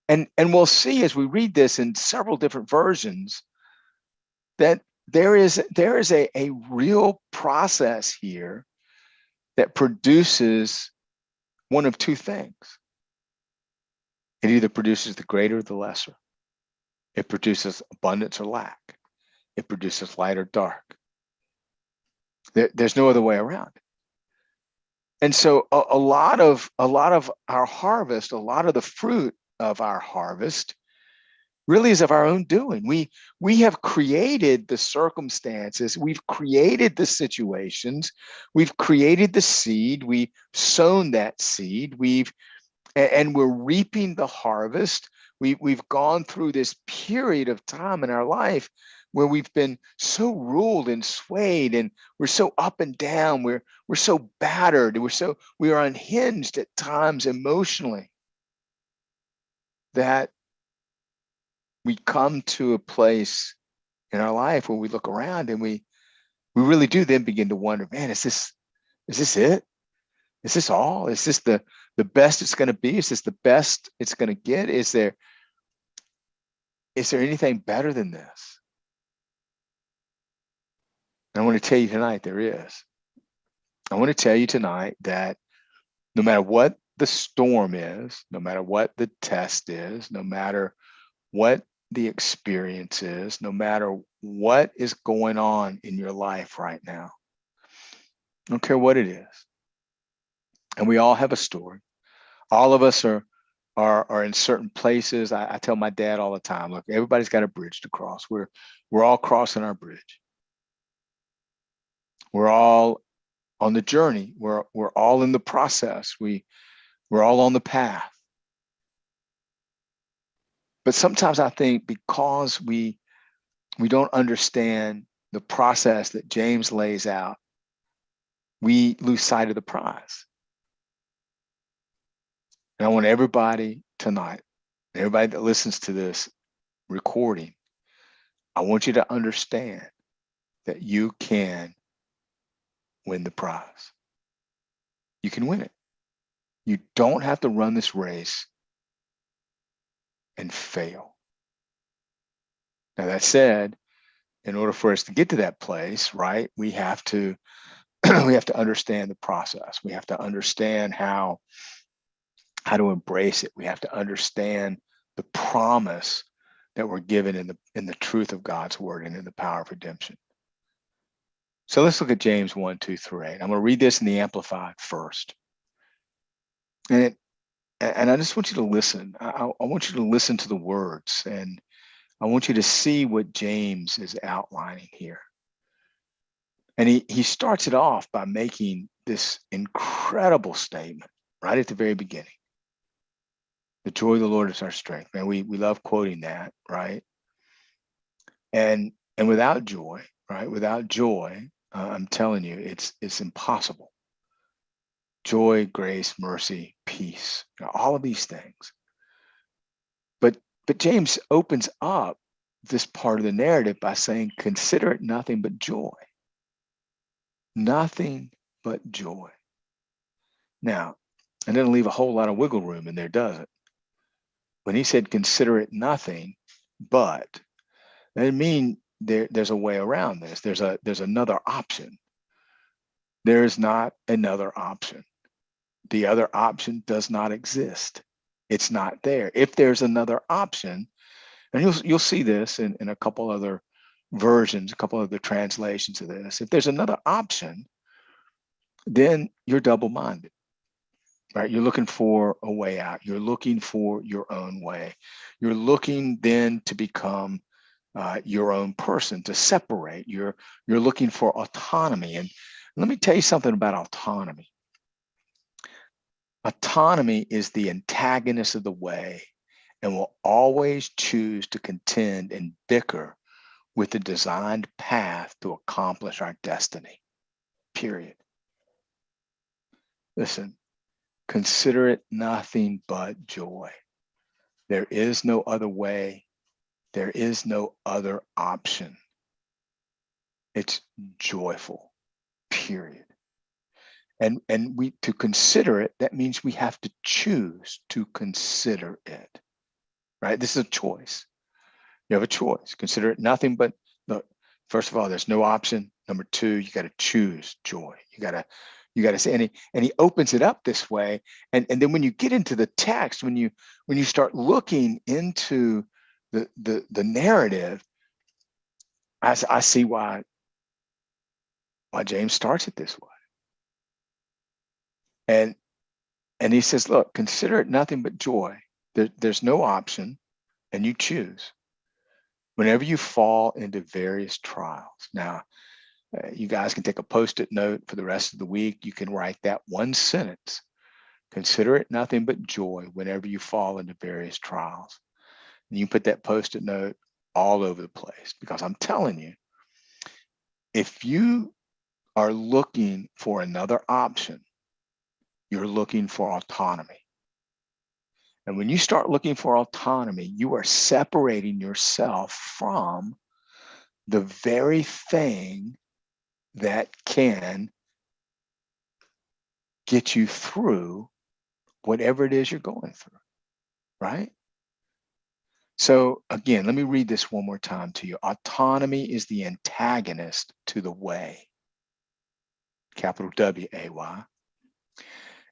And we'll see as we read this in several different versions that there is a real process here that produces one of two things. It either produces the greater or the lesser. It produces abundance or lack. It produces light or dark. There's no other way around it. And so a lot of our harvest, a lot of the fruit of our harvest really is of our own doing. We have created the circumstances, we've created the situations, we've created the seed, we've sown that seed, and we're reaping the harvest. We've gone through this period of time in our life where we've been so ruled and swayed, and we're so up and down, we're so battered, we are unhinged at times emotionally, that we come to a place in our life where we look around and we really do then begin to wonder, man, is this it? Is this all? Is this the best it's going to be? Is this the best it's going to get? Is there anything better than this? And I want to tell you tonight, there is. I want to tell you tonight that no matter what the storm is, no matter what the test is, no matter what the experience is, no matter what is going on in your life right now, I don't care what it is. And we all have a story. All of us are in certain places. I tell my dad all the time, look, everybody's got a bridge to cross. We're all crossing our bridge. We're all on the journey. We're all in the process. We're all on the path. But sometimes I think because we we don't understand the process that James lays out, we lose sight of the prize. And I want everybody tonight, everybody that listens to this recording, I want you to understand that you can win the prize. You can win it. You don't have to run this race and fail. Now, that said, in order for us to get to that place, right, we have to we have to understand the process. We have to understand how to embrace it. We have to understand the promise that we're given in the truth of God's word and in the power of redemption. So let's look at James 1, 2 through 8. I'm going to read this in the Amplified first. And I just want you to listen. I want you to listen to the words, and I want you to see what James is outlining here. And he starts it off by making this incredible statement right at the very beginning. The joy of the Lord is our strength. Man, we love quoting that, right? And without joy, right? Without joy, I'm telling you, it's impossible. Joy, grace, mercy, peace, all of these things. But James opens up this part of the narrative by saying, consider it nothing but joy. Nothing but joy. Now, it doesn't leave a whole lot of wiggle room in there, does it? When he said, consider it nothing but, that doesn't mean there's a way around this. There's another option. There is not another option. The other option does not exist. It's not there. If there's another option, and you'll see this in a couple other versions, a couple other translations of this. If there's another option, then you're double-minded, right? You're looking for a way out. You're looking for your own way. You're looking then to become your own person, to separate. You're looking for autonomy. And let me tell you something about autonomy. Autonomy is the antagonist of the way and will always choose to contend and bicker with the designed path to accomplish our destiny, period. Listen, consider it nothing but joy. There is no other way. There is no other option. It's joyful, period. And we to consider it, that means we have to choose to consider it, right? This is a choice. You have a choice. Consider it nothing but, look, first of all, there's no option. Number two, you got to choose joy. You got to say, and he opens it up this way. And then when you get into the text, when you start looking into the narrative, I see why James starts it this way. And he says, look, consider it nothing but joy. There's no option, and you choose. Whenever you fall into various trials. Now, you guys can take a Post-it note for the rest of the week. You can write that one sentence. Consider it nothing but joy whenever you fall into various trials. And you put that Post-it note all over the place, because I'm telling you, if you are looking for another option, you're looking for autonomy. And when you start looking for autonomy, you are separating yourself from the very thing that can get you through whatever it is you're going through, right? So again, let me read this one more time to you. Autonomy is the antagonist to the way, capital W-A-Y,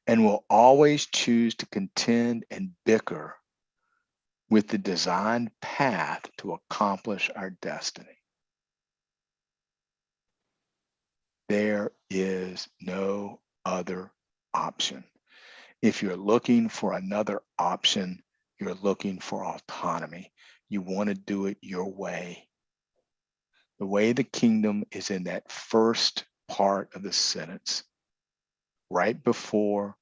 and will always choose to contend and bicker with the designed path to accomplish our destiny. There is no other option. If you're looking for another option, you're looking for autonomy. You want to do it your way. The way of the kingdom is in that first part of the sentence, right before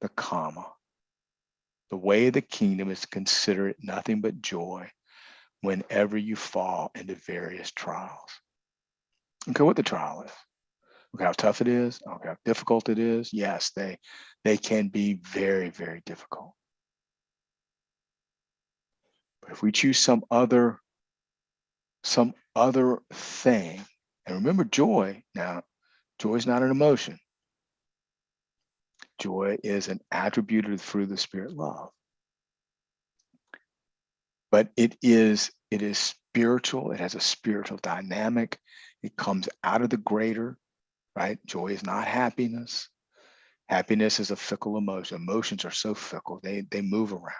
the comma. The way of the kingdom is to consider it nothing but joy whenever you fall into various trials. Okay, what the trial is. Okay, how tough it is. Okay, how difficult it is. Yes, they can be very, very difficult. But if we choose some other thing, and remember joy, now joy is not an emotion. Joy is an attribute of the fruit of the Spirit, love. But it is spiritual. It has a spiritual dynamic. It comes out of the greater, right? Joy is not happiness. Happiness is a fickle emotion. Emotions are so fickle, they move around.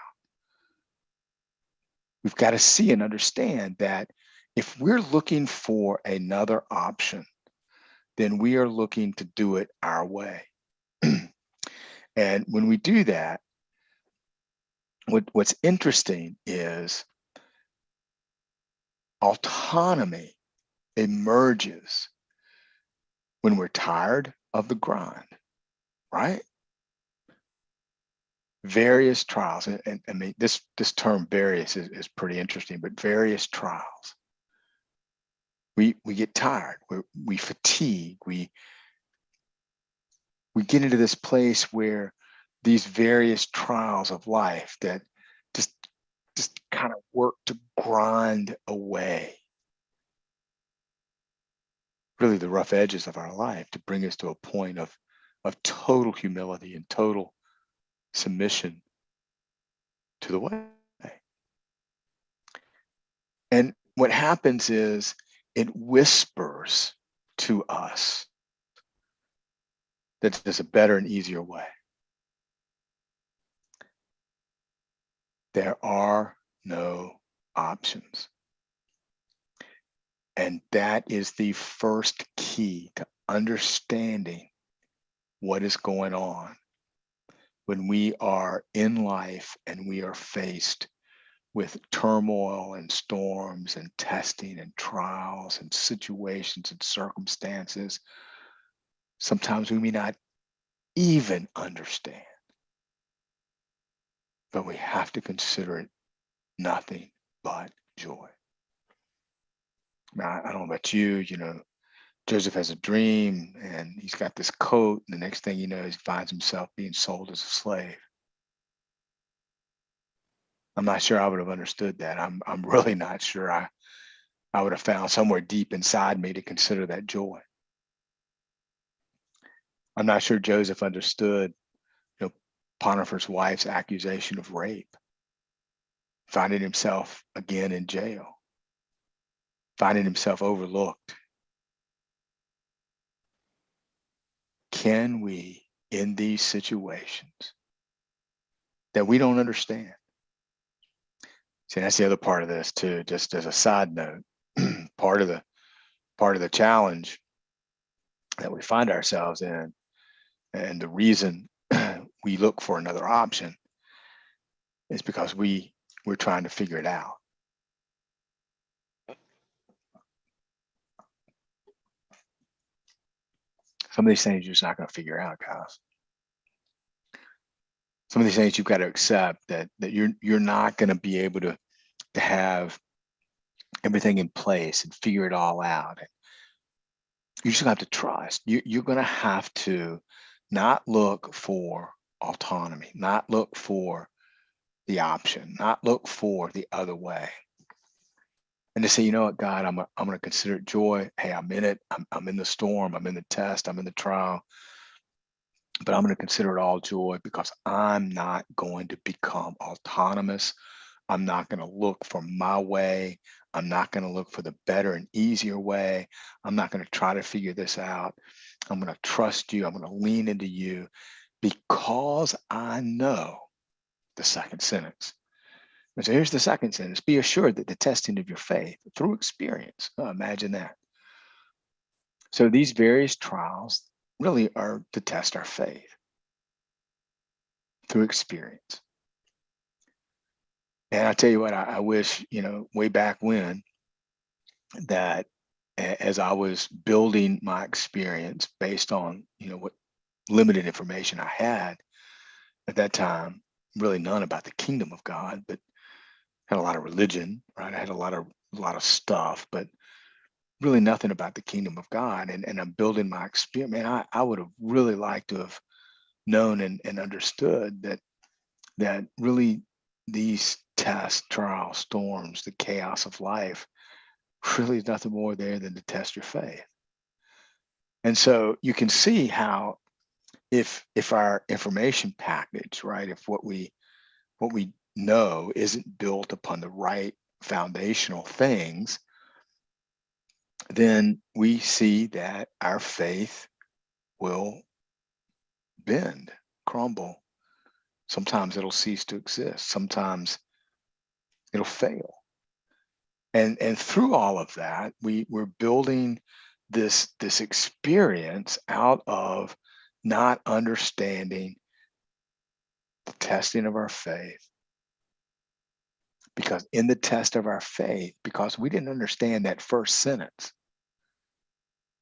We've got to see and understand that if we're looking for another option, then we are looking to do it our way. And when we do that, what's interesting is autonomy emerges when we're tired of the grind, right? Various trials, and I mean, this term various is pretty interesting, but various trials. We get tired, we fatigue, we get into this place where these various trials of life that just kind of work to grind away really the rough edges of our life to bring us to a point of total humility and total submission to the way. And what happens is it whispers to us that there's a better and easier way. There are no options. And that is the first key to understanding what is going on when we are in life and we are faced with turmoil and storms and testing and trials and situations and circumstances. Sometimes we may not even understand, but we have to consider it nothing but joy. Now, I don't know about you, Joseph has a dream and he's got this coat, and the next thing you know, he finds himself being sold as a slave. I'm not sure I would have understood that. I'm really not sure I would have found somewhere deep inside me to consider that joy. I'm not sure Joseph understood, Potiphar's wife's accusation of rape, finding himself again in jail, finding himself overlooked. Can we, in these situations that we don't understand? See, that's the other part of this too, just as a side note, part of the challenge that we find ourselves in, and the reason we look for another option is because we're trying to figure it out. Some of these things you're just not going to figure out, guys. Some of these things you've got to accept that you're not going to be able to have everything in place and figure it all out. You just have to trust. You're going to have to not look for autonomy, not look for the option, not look for the other way, and to say, you know what, God, I'm going to consider it joy. Hey, I'm in it. I'm in the storm. I'm in the test. I'm in the trial. But I'm going to consider it all joy because I'm not going to become autonomous. I'm not going to look for my way. I'm not going to look for the better and easier way. I'm not going to try to figure this out. I'm going to trust you. I'm going to lean into you because I know the second sentence. And so here's the second sentence. Be assured that the testing of your faith through experience. Oh, imagine that. So these various trials really are to test our faith through experience. And I tell you what, I wish, way back when, that as I was building my experience based on, what limited information I had at that time, really none about the kingdom of God, but Had a lot of religion, right? I had a lot of stuff, but really nothing about the kingdom of God. And I'm building my experience. Man, I would have really liked to have known and understood that really these tests, trials, storms, the chaos of life, really is nothing more there than to test your faith. And so you can see how if our information package, right, if what we know isn't built upon the right foundational things, then we see that our faith will bend, crumble. Sometimes it'll cease to exist. Sometimes it'll fail. And through all of that, we're building this experience out of not understanding the testing of our faith. Because in the test of our faith, because we didn't understand that first sentence.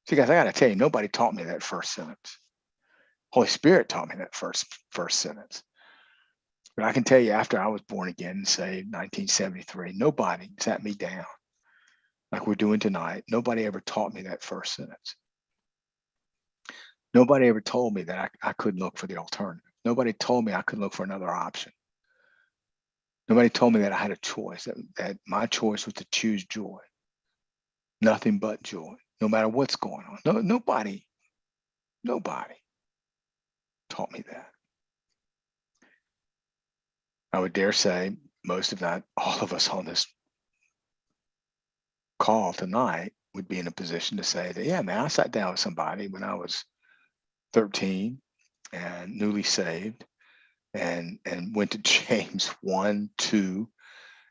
See, guys, I got to tell you, nobody taught me that first sentence. Holy Spirit taught me that first sentence. But I can tell you, after I was born again, say 1973, nobody sat me down like we're doing tonight. Nobody ever taught me that first sentence. Nobody ever told me that I could look for the alternative. Nobody told me I could look for another option. Nobody told me that I had a choice, that my choice was to choose joy. Nothing but joy, no matter what's going on. No, nobody taught me that. I would dare say most, if not all of us on this call tonight would be in a position to say that, yeah, man, I sat down with somebody when I was 13 and newly saved and went to James 1, 2,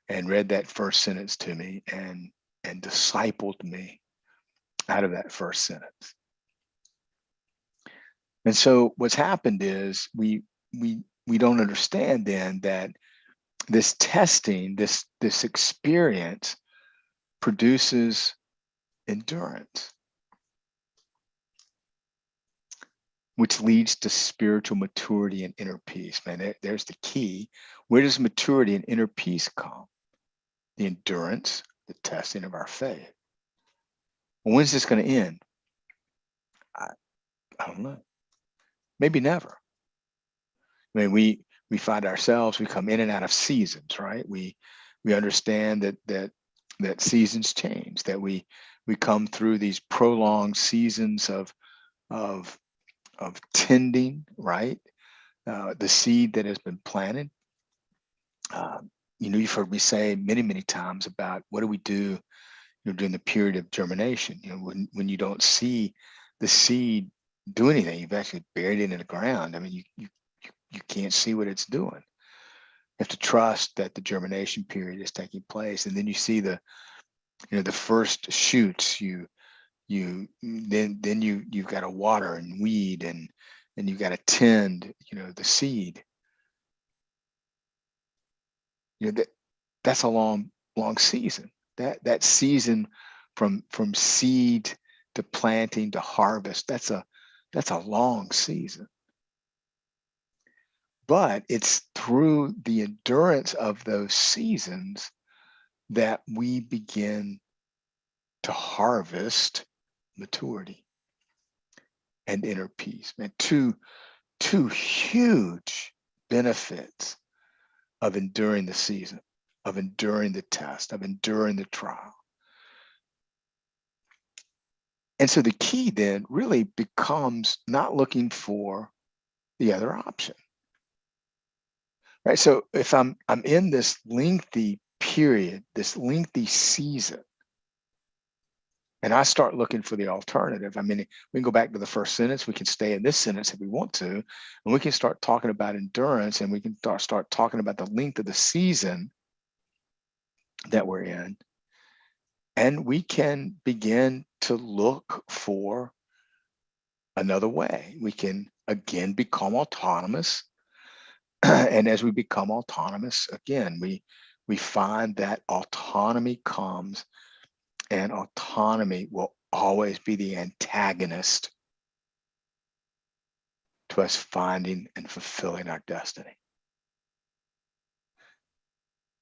and read that first sentence to me and discipled me out of that first sentence. And so what's happened is we don't understand then that this testing, this experience produces endurance, which leads to spiritual maturity and inner peace. Man, there's the key. Where does maturity and inner peace come? The endurance, the testing of our faith. Well, when's this going to end? I don't know. Maybe never. I mean, we find ourselves, we come in and out of seasons, right? We understand that seasons change, that we come through these prolonged seasons of tending, right? The seed that has been planted. You've heard me say many times about what do we do, during the period of germination. When you don't see the seed do anything, you've actually buried it in the ground. I mean, you can't see what it's doing. You have to trust that the germination period is taking place, and then you see the first shoots. You've got to water and weed and you've got to tend the seed. That's a long season. That season from seed to planting to harvest, that's a long season. But it's through the endurance of those seasons that we begin to harvest maturity and inner peace. Man, two huge benefits of enduring the season, of enduring the test, of enduring the trial. And so the key then really becomes not looking for the other option. Right. So if I'm in this lengthy period, this lengthy season, and I start looking for the alternative, I mean, we can go back to the first sentence, we can stay in this sentence if we want to, and we can start talking about endurance, and we can start talking about the length of the season that we're in. And we can begin to look for another way. We can again become autonomous. And as we become autonomous, again, we find that autonomy comes, and autonomy will always be the antagonist to us finding and fulfilling our destiny.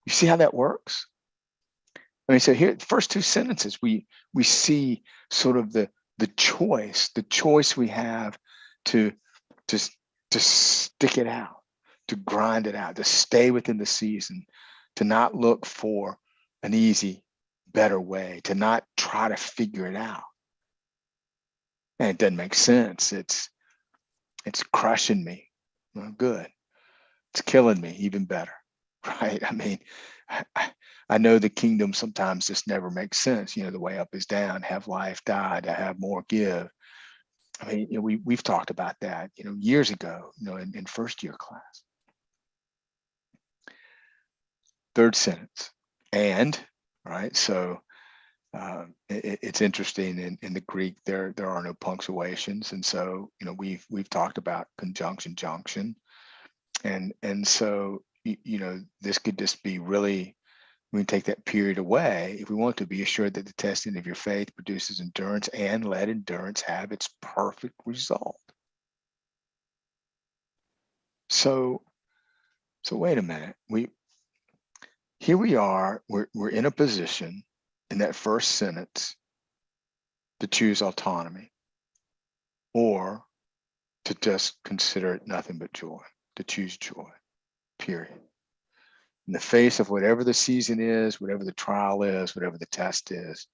You see how that works? I mean, so here, the first two sentences, we see sort of the choice we have to to to stick it out, to grind it out, to stay within the season, to not look for an easy, better way, to not try to figure it out. And it doesn't make sense. It's crushing me. Well, good. It's killing me, even better. Right? I mean, I know the kingdom sometimes just never makes sense. You know, the way up is down, have life, die, to have more, give. I mean, you know, we've talked about that, you know, years ago, you know, in first year class. Third sentence, and, right? So it's interesting in the Greek, there are no punctuations. And so, you know, we've talked about conjunction, junction. And so, you know, this could just be really, we can take that period away if we want to be assured that the testing of your faith produces endurance, and let endurance have its perfect result. So wait a minute. Here we are, we're in a position in that first sentence to choose autonomy, or to just consider it nothing but joy, to choose joy, period. In the face of whatever the season is, whatever the trial is, whatever the test is.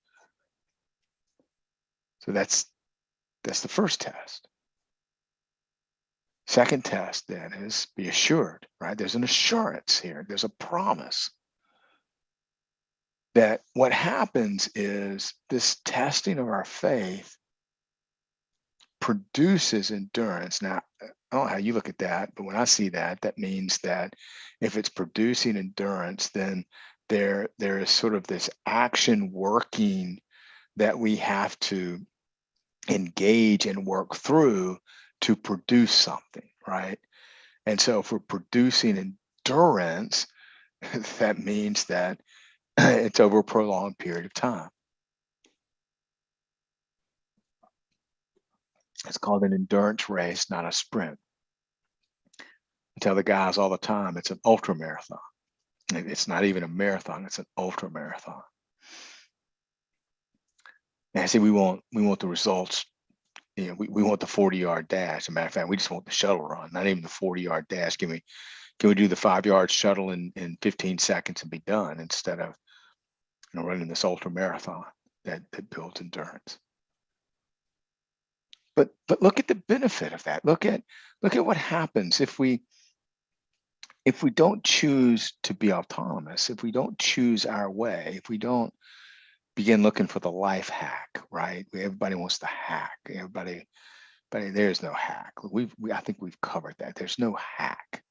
So that's the first test. Second test then is be assured, right? There's an assurance here. There's a promise that what happens is this testing of our faith produces endurance. Now, I don't know how you look at that, but when I see that, that means that if it's producing endurance, then there is sort of this action working that we have to engage and work through to produce something, right? And so if we're producing endurance, that means that it's over a prolonged period of time. It's called an endurance race, not a sprint. I tell the guys all the time, it's an ultra marathon. It's not even a marathon, it's an ultra marathon. And I say we want the results. You know, we want the 40-yard dash. As a matter of fact, we just want the shuttle run, not even the 40-yard dash. Can we do the 5-yard shuttle in 15 seconds and be done, instead of, you know, running this ultra marathon that builds endurance. But look at the benefit of that. Look at what happens if we don't choose to be autonomous, if we don't choose our way, if we don't begin looking for the life hack, right? Everybody wants the hack. Everybody, but there's no hack. I think we've covered that. There's no hack.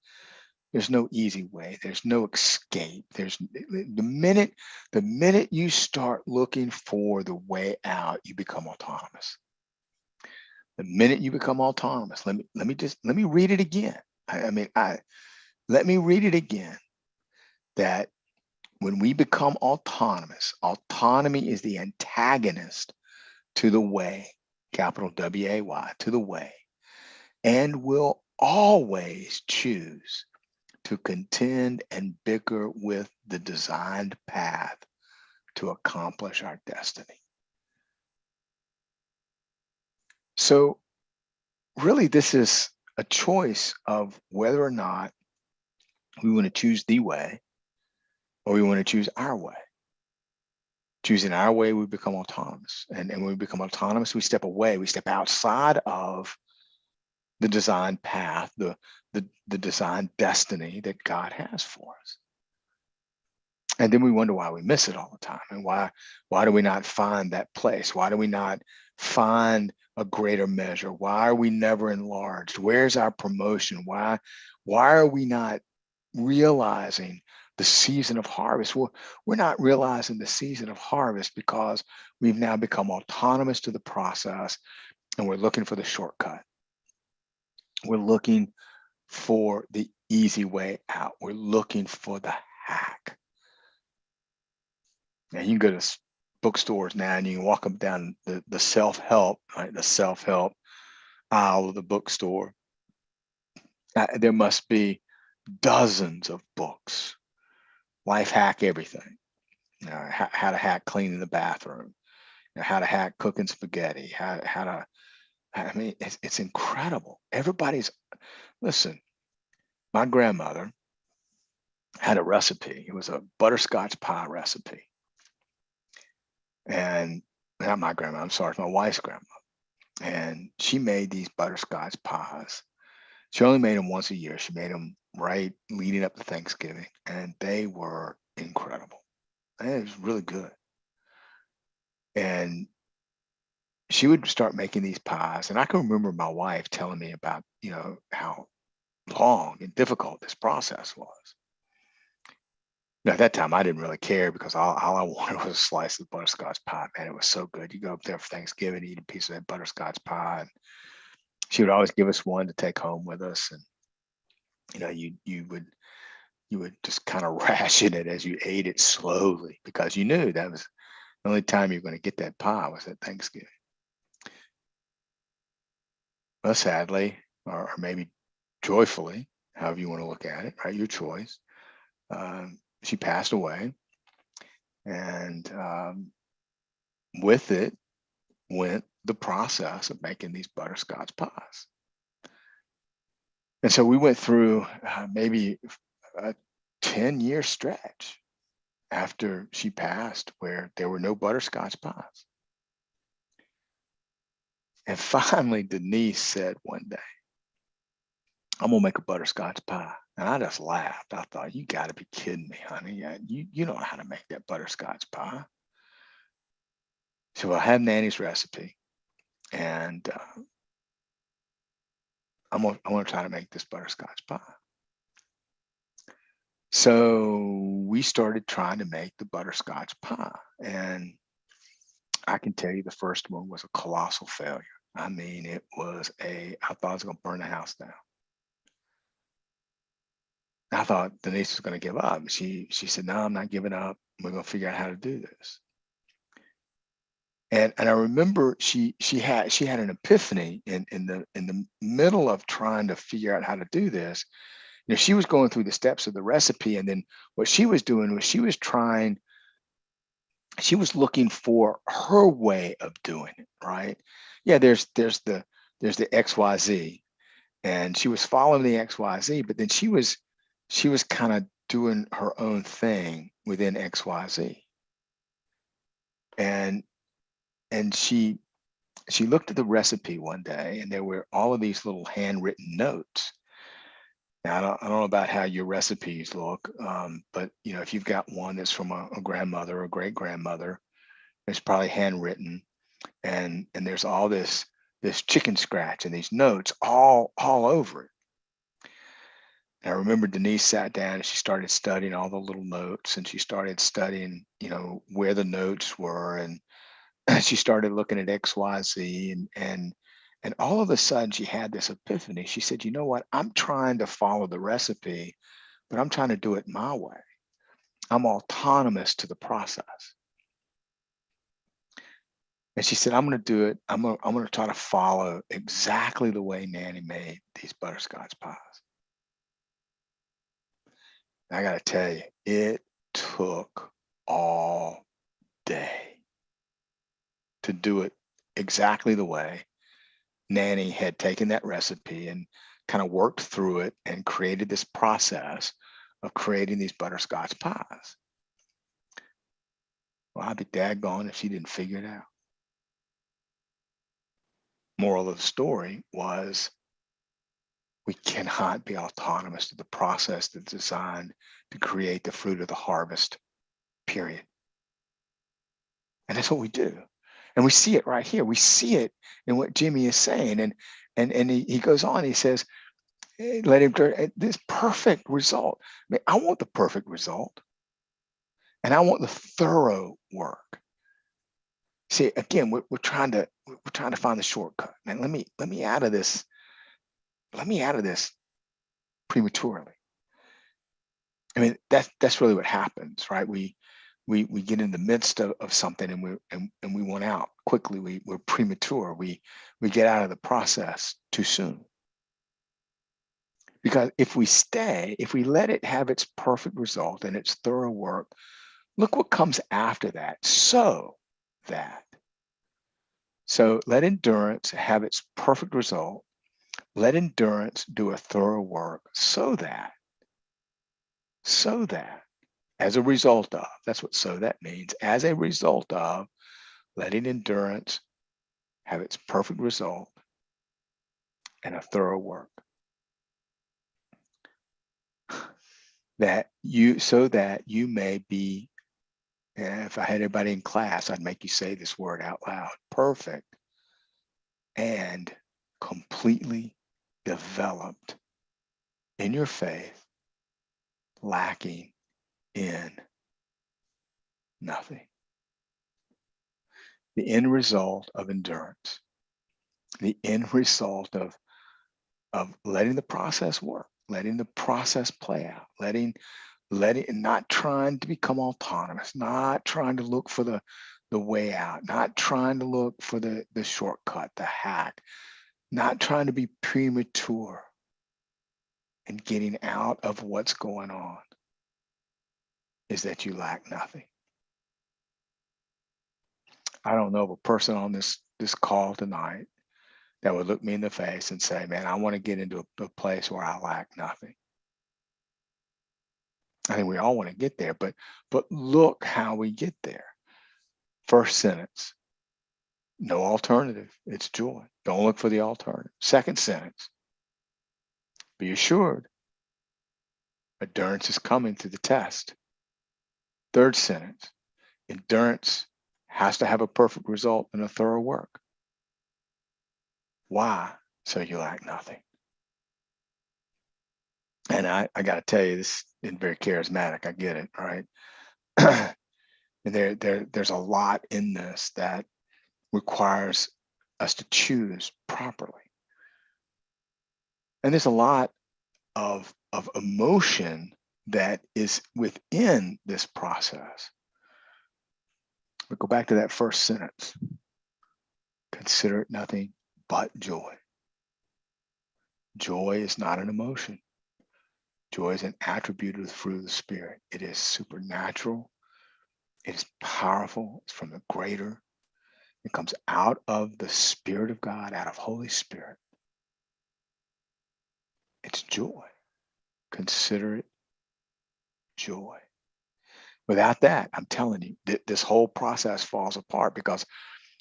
There's no easy way. There's no escape. There's the minute you start looking for the way out, you become autonomous. The minute you become autonomous, let me read it again. Let me read it again. That when we become autonomous, autonomy is the antagonist to the way, capital W-A-Y, to the way, and will always choose to contend and bicker with the designed path to accomplish our destiny. So really, this is a choice of whether or not we want to choose the way, or we want to choose our way. Choosing our way, we become autonomous. And when we become autonomous, we step away, we step outside of the designed path, the designed destiny that God has for us. And then we wonder why we miss it all the time. And why do we not find that place? Why do we not find a greater measure? Why are we never enlarged? Where's our promotion? Why are we not realizing the season of harvest? Well, we're not realizing the season of harvest because we've now become autonomous to the process, and we're looking for the shortcut. We're looking for the easy way out. We're looking for the hack. Now you can go to bookstores now and you can walk up down the self-help, right? The self-help aisle of the bookstore. There must be dozens of books life hack everything. How to hack cleaning the bathroom, how to hack cooking spaghetti, how to, I mean, it's incredible. Listen, my grandmother had a recipe. It was a butterscotch pie recipe. And not my grandma, I'm sorry, my wife's grandma. And she made these butterscotch pies. She only made them once a year. She made them right leading up to Thanksgiving, and they were incredible. And it was really good. And she would start making these pies. And I can remember my wife telling me about, how long and difficult this process was. At that time, I didn't really care because all I wanted was a slice of butterscotch pie. Man, it was so good. You go up there for Thanksgiving, eat a piece of that butterscotch pie. And she would always give us one to take home with us. And you would just kind of ration it as you ate it slowly because you knew that was the only time you're going to get that pie was at Thanksgiving. Well, sadly, or maybe joyfully, however you want to look at it, right? Your choice. She passed away, and with it went the process of making these butterscotch pies. And so we went through maybe a 10-year stretch after she passed where there were no butterscotch pies. And finally, Denise said one day, I'm going to make a butterscotch pie. And I just laughed. I thought, you got to be kidding me, honey. You don't know how to make that butterscotch pie. So I have Nanny's recipe, and I'm going to try to make this butterscotch pie. So we started trying to make the butterscotch pie. And I can tell you the first one was a colossal failure. I mean, I thought I was going to burn the house down. I thought Denise was going to give up. She said, no, I'm not giving up. We're going to figure out how to do this. And I remember she had an epiphany in the middle of trying to figure out how to do this. She was going through the steps of the recipe, and then what she was doing was she was looking for her way of doing it, right? Yeah, there's the XYZ, and she was following the XYZ, but then she was kind of doing her own thing within XYZ. And she looked at the recipe one day, and there were all of these little handwritten notes. Now, I don't know about how your recipes look, but if you've got one that's from a grandmother or great grandmother, it's probably handwritten, and there's all this chicken scratch and these notes all over it. And I remember Denise sat down and she started studying all the little notes, and she started studying, where the notes were, and she started looking at XYZ, and all of a sudden she had this epiphany. She said, you know what? I'm trying to follow the recipe, but I'm trying to do it my way. I'm autonomous to the process. And she said, I'm going to do it. I'm going to try to follow exactly the way Nanny made these butterscotch pies. And I got to tell you, it took all day to do it exactly the way Nanny had taken that recipe and kind of worked through it and created this process of creating these butterscotch pies. Well, I'd be daggone if she didn't figure it out. Moral of the story was we cannot be autonomous to the process that's designed to create the fruit of the harvest, period. And that's what we do. And we see it right here. We see it in what Jimmy is saying. And he goes on, he says, hey, let him this perfect result. I mean, I want the perfect result. And I want the thorough work. See, again, we're trying to find the shortcut. Man, let me out of this. Let me out of this prematurely. I mean, that's really what happens, right? We get in the midst of something, and we want out quickly. We're premature. We get out of the process too soon. Because if we let it have its perfect result and its thorough work, look what comes after that. So let endurance have its perfect result. Let endurance do a thorough work so that, as a result of, that's what so that means, as a result of letting endurance have its perfect result and a thorough work. So that you may be, if I had everybody in class, I'd make you say this word out loud, perfect and completely developed in your faith, lacking in nothing. The end result of endurance, the end result of letting the process work, letting the process play out, letting not trying to become autonomous, not trying to look for the way out, not trying to look for the shortcut, the hack, not trying to be premature and getting out of what's going on, is that you lack nothing. I don't know of a person on this call tonight that would look me in the face and say, man, I want to get into a place where I lack nothing. I think we all want to get there, but look how we get there. First sentence, no alternative, it's joy. Don't look for the alternative. Second sentence, be assured, endurance is coming through the test. Third sentence, endurance has to have a perfect result and a thorough work. Why? So you lack nothing. And I got to tell you, this is very charismatic. I get it, right? And there's a lot in this that requires us to choose properly. And there's a lot of emotion that is within this process. But go back to that first sentence. Consider it nothing but joy. Joy is not an emotion. Joy is an attribute of the fruit of the Spirit. It is supernatural. It is powerful. It's from the greater. It comes out of the Spirit of God, out of Holy Spirit. It's joy. Consider it joy. Without that, I'm telling you, this whole process falls apart, because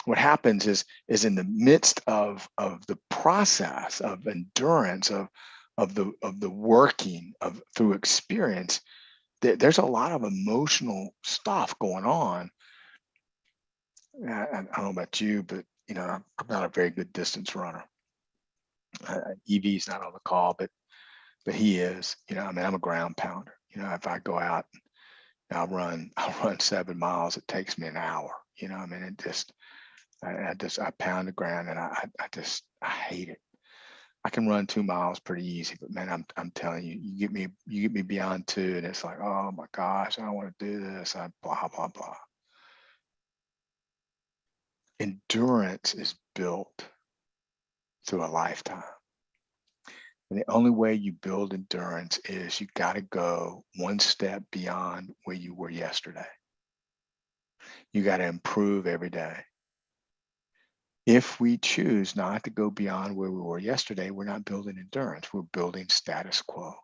what happens is in the midst of the process of endurance, of the working of through experience, there's a lot of emotional stuff going on. I don't know about you, but I'm not a very good distance runner. EV's not on the call, but he is. I'm a ground pounder. If I go out, I'll run 7 miles. It takes me an hour. It just I pound the ground, and I hate it. I can run 2 miles pretty easy, but man, I'm telling you, you get me beyond 2, and it's like, oh my gosh, I don't want to do this. I blah blah blah. Endurance is built through a lifetime. And the only way you build endurance is you got to go one step beyond where you were yesterday. You got to improve every day. If we choose not to go beyond where we were yesterday, we're not building endurance. We're building status quo.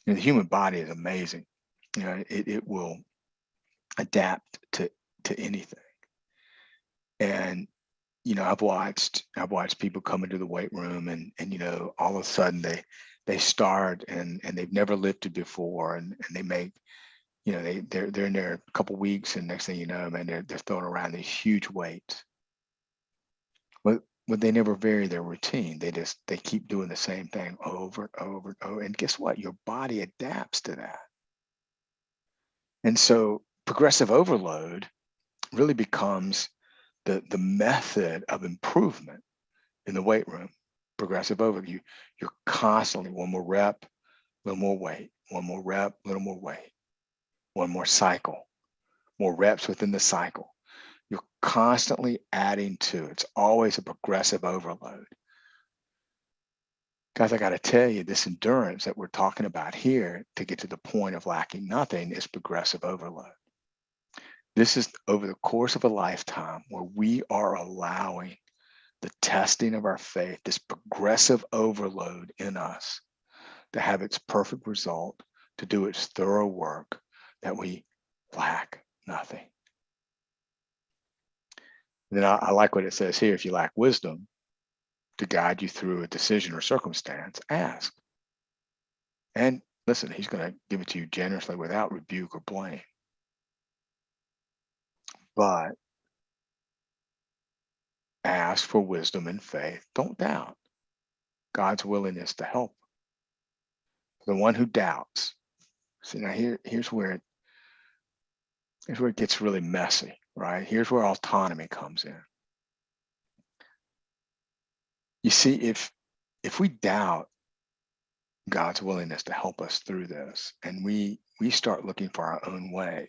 The human body is amazing. It will adapt to anything. And I've watched people come into the weight room, and all of a sudden they start and they've never lifted before, and they make they're in there a couple weeks, and next thing you know, man, they're throwing around these huge weights. But they never vary their routine. They keep doing the same thing over and over and over. And guess what? Your body adapts to that. And so progressive overload really becomes the method of improvement in the weight room. Progressive overload. You're constantly one more rep, a little more weight, one more rep, a little more weight, one more cycle, more reps within the cycle. You're constantly adding to. It's always a progressive overload. Guys, I got to tell you, this endurance that we're talking about here to get to the point of lacking nothing is progressive overload. This is over the course of a lifetime where we are allowing the testing of our faith, this progressive overload in us, to have its perfect result, to do its thorough work, that we lack nothing. And then I like what it says here: if you lack wisdom to guide you through a decision or circumstance, ask. And listen, he's going to give it to you generously without rebuke or blame. But ask for wisdom and faith. Don't doubt God's willingness to help. The one who doubts. See, now here's where it gets really messy, right? Here's where autonomy comes in. You see, if we doubt God's willingness to help us through this, and we start looking for our own way,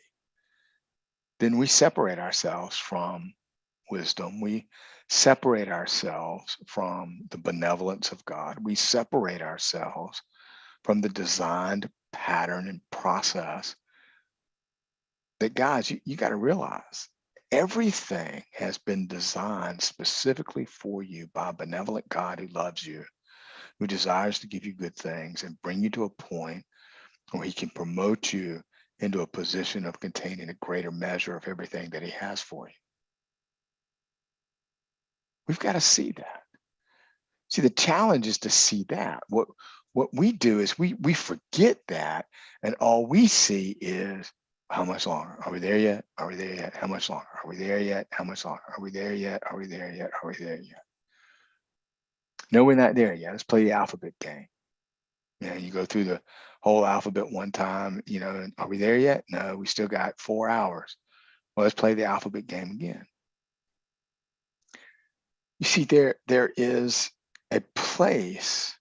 then we separate ourselves from wisdom. We separate ourselves from the benevolence of God. We separate ourselves from the designed pattern and process that, guys, you got to realize everything has been designed specifically for you by a benevolent God who loves you, who desires to give you good things and bring you to a point where he can promote you into a position of containing a greater measure of everything that he has for you. We've got to see that. See, the challenge is to see that. What we do is we forget that, and all we see is, how much longer? Are we there yet? Are we there yet? How much longer? Are we there yet? How much longer? Are we there yet? Are we there yet? Are we there yet? No, we're not there yet. Let's play the alphabet game. You go through the whole alphabet one time, and are we there yet? No, we still got 4 hours. Well, let's play the alphabet game again. You see, there is a place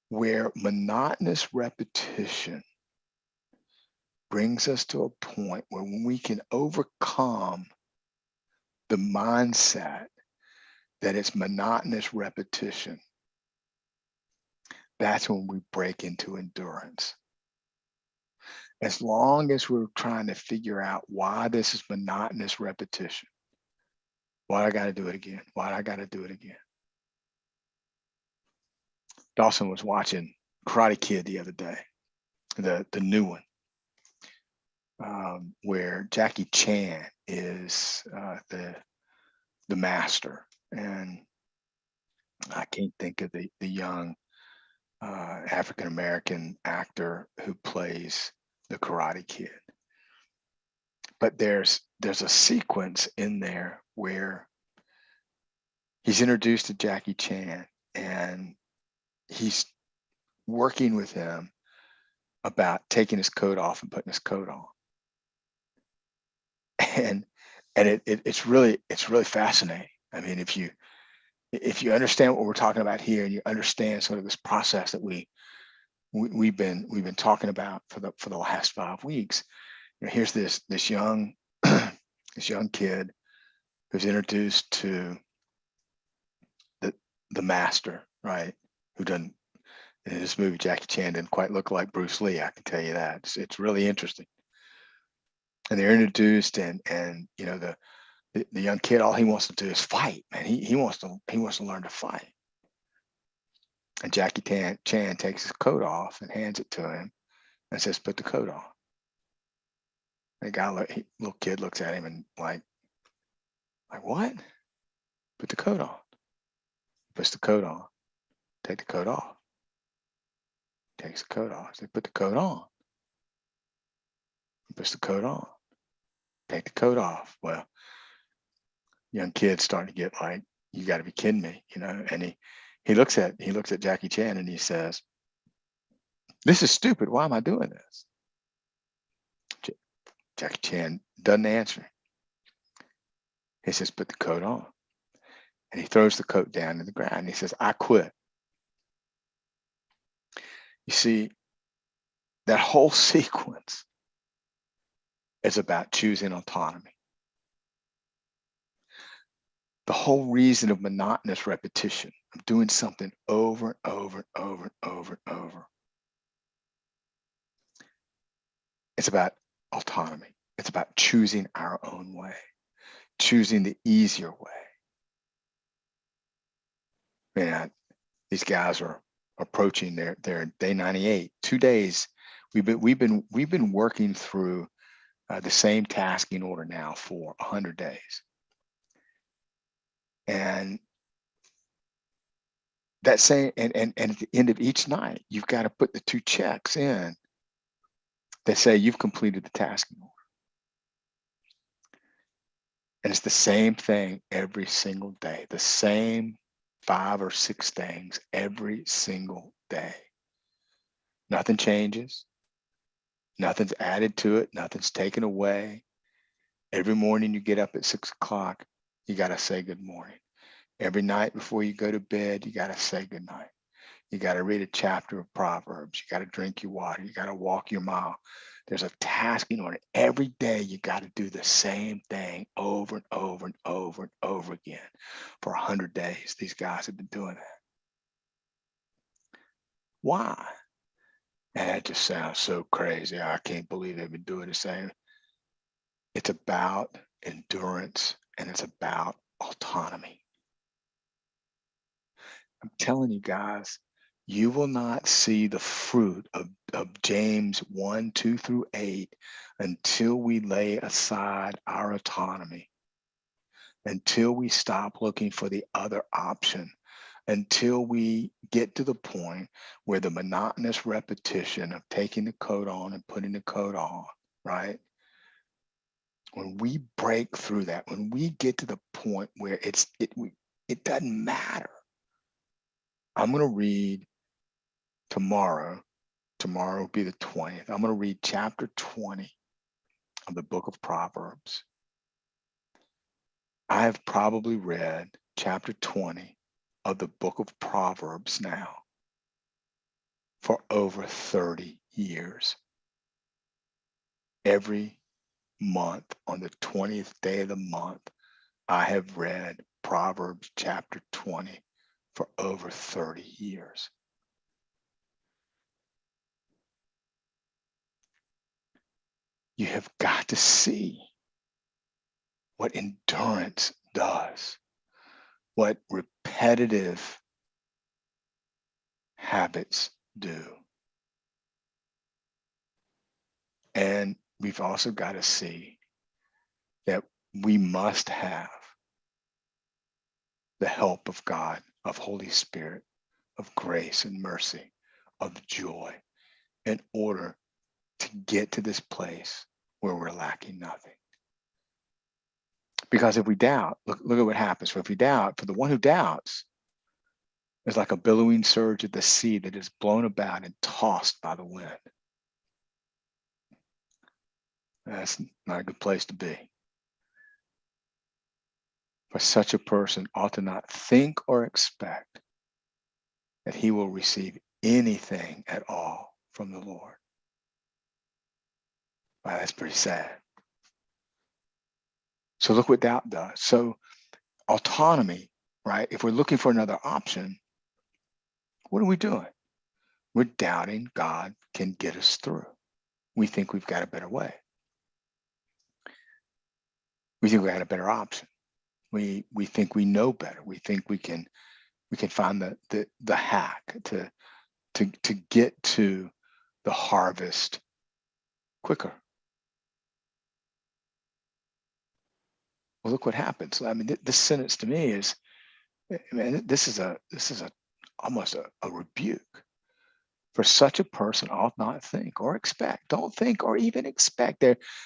where monotonous repetition brings us to a point where when we can overcome the mindset that it's monotonous repetition, that's when we break into endurance. As long as we're trying to figure out why this is monotonous repetition, why I got to do it again, why I got to do it again. Dawson was watching Karate Kid the other day, the new one, where Jackie Chan is the master, and I can't think of the young African American actor who plays the Karate Kid. But there's a sequence in there where he's introduced to Jackie Chan, and he's working with him about taking his coat off and putting his coat on. And it's really fascinating. I mean, if you understand what we're talking about here, and you understand sort of this process that we've been talking about for the last 5 weeks, here's this young this young kid who's introduced to the master, right? Who doesn't, in this movie, Jackie Chan didn't quite look like Bruce Lee, I can tell you that. It's really interesting. And they're introduced, and the young kid, all he wants to do is fight, man. He wants to learn to fight. And Jackie Chan takes his coat off and hands it to him and says, "Put the coat on." The little kid looks at him and like what? Put the coat on. Puts the coat on. Take the coat off. Takes the coat off. They put the coat on. Puts the coat on. Take the coat off. Well, young kid's starting to get like, you got to be kidding me, And he looks at Jackie Chan and he says, "This is stupid. Why am I doing this?" Jackie Chan doesn't answer. He says, "Put the coat on." And he throws the coat down to the ground. He says, "I quit." You see, that whole sequence is about choosing autonomy. The whole reason of monotonous repetition, of doing something over and over and over and over and over, it's about autonomy. It's about choosing our own way, choosing the easier way. Man, these guys are approaching their day 98. 2 days. We've been working through the same tasking order now for 100 days. And that same and at the end of each night, you've got to put the 2 checks in that say you've completed the tasking order. And it's the same thing every single day, the same 5 or 6 things every single day. Nothing changes. Nothing's added to it. Nothing's taken away. Every morning you get up at 6 o'clock, you got to say good morning. Every night before you go to bed, you got to say good night. You got to read a chapter of Proverbs. You got to drink your water. You got to walk your mile. There's a tasking order. Every day you got to do the same thing over and over and over and over again for 100 days. These guys have been doing that. Why? And that just sounds so crazy. I can't believe they've been doing the same. It's about endurance and it's about autonomy. I'm telling you guys, you will not see the fruit of James 1, 2 through 8 until we lay aside our autonomy, until we stop looking for the other option, until we get to the point where the monotonous repetition of taking the coat on and putting the coat on, right? When we break through that, when we get to the point where it doesn't matter. I'm going to read tomorrow will be the 20th. I'm going to read chapter 20 of the book of Proverbs. I have probably read chapter 20 of the book of Proverbs now for over 30 years. Every month on the 20th day of the month, I have read Proverbs chapter 20 for over 30 years. You have got to see what endurance does, what repetitive habits do. And we've also got to see that we must have the help of God, of Holy Spirit, of grace and mercy, of joy, in order to get to this place where we're lacking nothing. Because if we doubt, look at what happens. For if we doubt, for the one who doubts is like a billowing surge of the sea that is blown about and tossed by the wind. That's not a good place to be. For such a person ought to not think or expect that he will receive anything at all from the Lord. Wow, that's pretty sad. So look what doubt does. So autonomy, right? If we're looking for another option, what are we doing? We're doubting God can get us through. We think we've got a better way. We think we got a better option. We think we know better. We think we can find the hack to get to the harvest quicker. Well, look what happens. I mean, this sentence to me is, man, this is almost a rebuke. For such a person ought not think or expect. Don't think or even expect.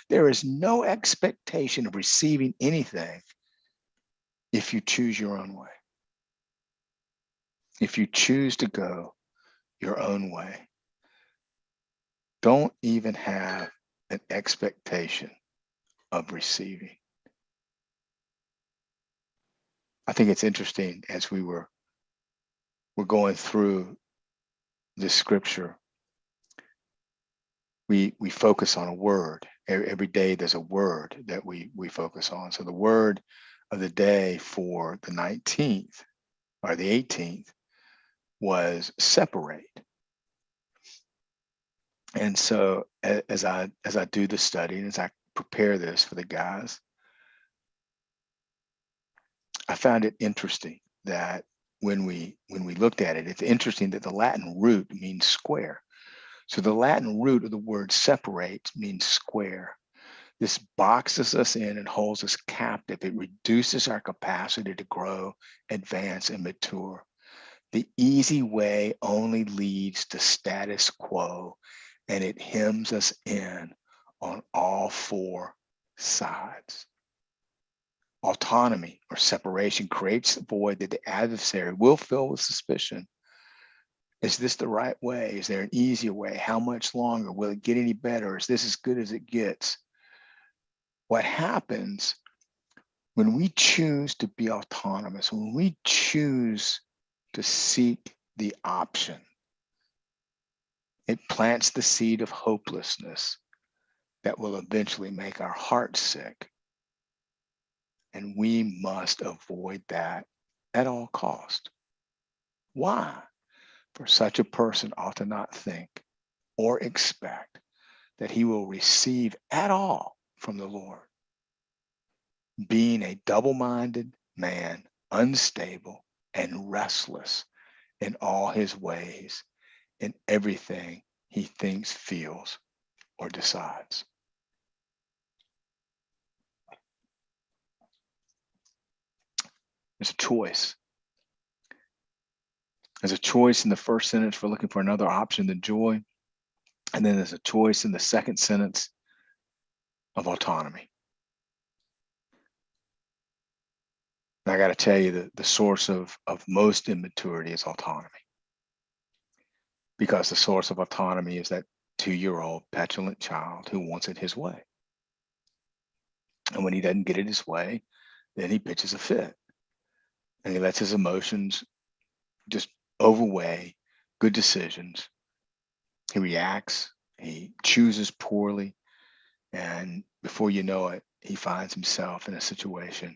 There is no expectation of receiving anything if you choose your own way. If you choose to go your own way, don't even have an expectation of receiving. I think it's interesting as we're going through this scripture, we focus on a word. Every day there's a word that we focus on. So the word of the day for the 19th or the 18th was separate. And so as I do the study and as I prepare this for the guys, I found it interesting that when we looked at it, it's interesting that the Latin root means square. So the Latin root of the word separate means square. This boxes us in and holds us captive. It reduces our capacity to grow, advance, and mature. The easy way only leads to status quo, and it hems us in on all four sides. Autonomy or separation creates a void that the adversary will fill with suspicion. Is this the right way? Is there an easier way? How much longer? Will it get any better? Is this as good as it gets? What happens when we choose to be autonomous, when we choose to seek the option, it plants the seed of hopelessness that will eventually make our hearts sick. And we must avoid that at all cost. Why? For such a person ought to not think or expect that he will receive at all from the Lord. Being a double-minded man, unstable and restless in all his ways, in everything he thinks, feels, or decides. There's a choice. There's a choice in the first sentence for looking for another option than joy. And then there's a choice in the second sentence of autonomy. And I got to tell you that the source of most immaturity is autonomy. Because the source of autonomy is that 2-year-old petulant child who wants it his way. And when he doesn't get it his way, then he pitches a fit. And he lets his emotions just overweigh good decisions. He reacts, he chooses poorly, and before you know it, he finds himself in a situation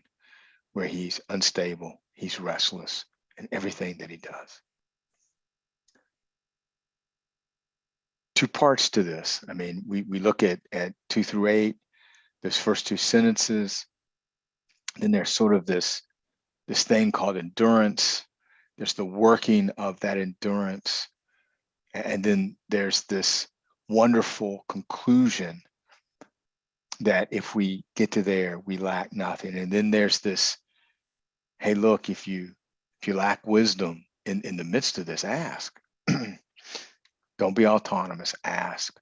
where he's unstable, he's restless in everything that he does. Two parts to this. I mean, we look at 2 through 8, those first two sentences. Then there's sort of this thing called endurance. There's the working of that endurance. And then there's this wonderful conclusion that if we get to there, we lack nothing. And then there's this, hey, look, if you lack wisdom in the midst of this, ask. Don't be autonomous, ask.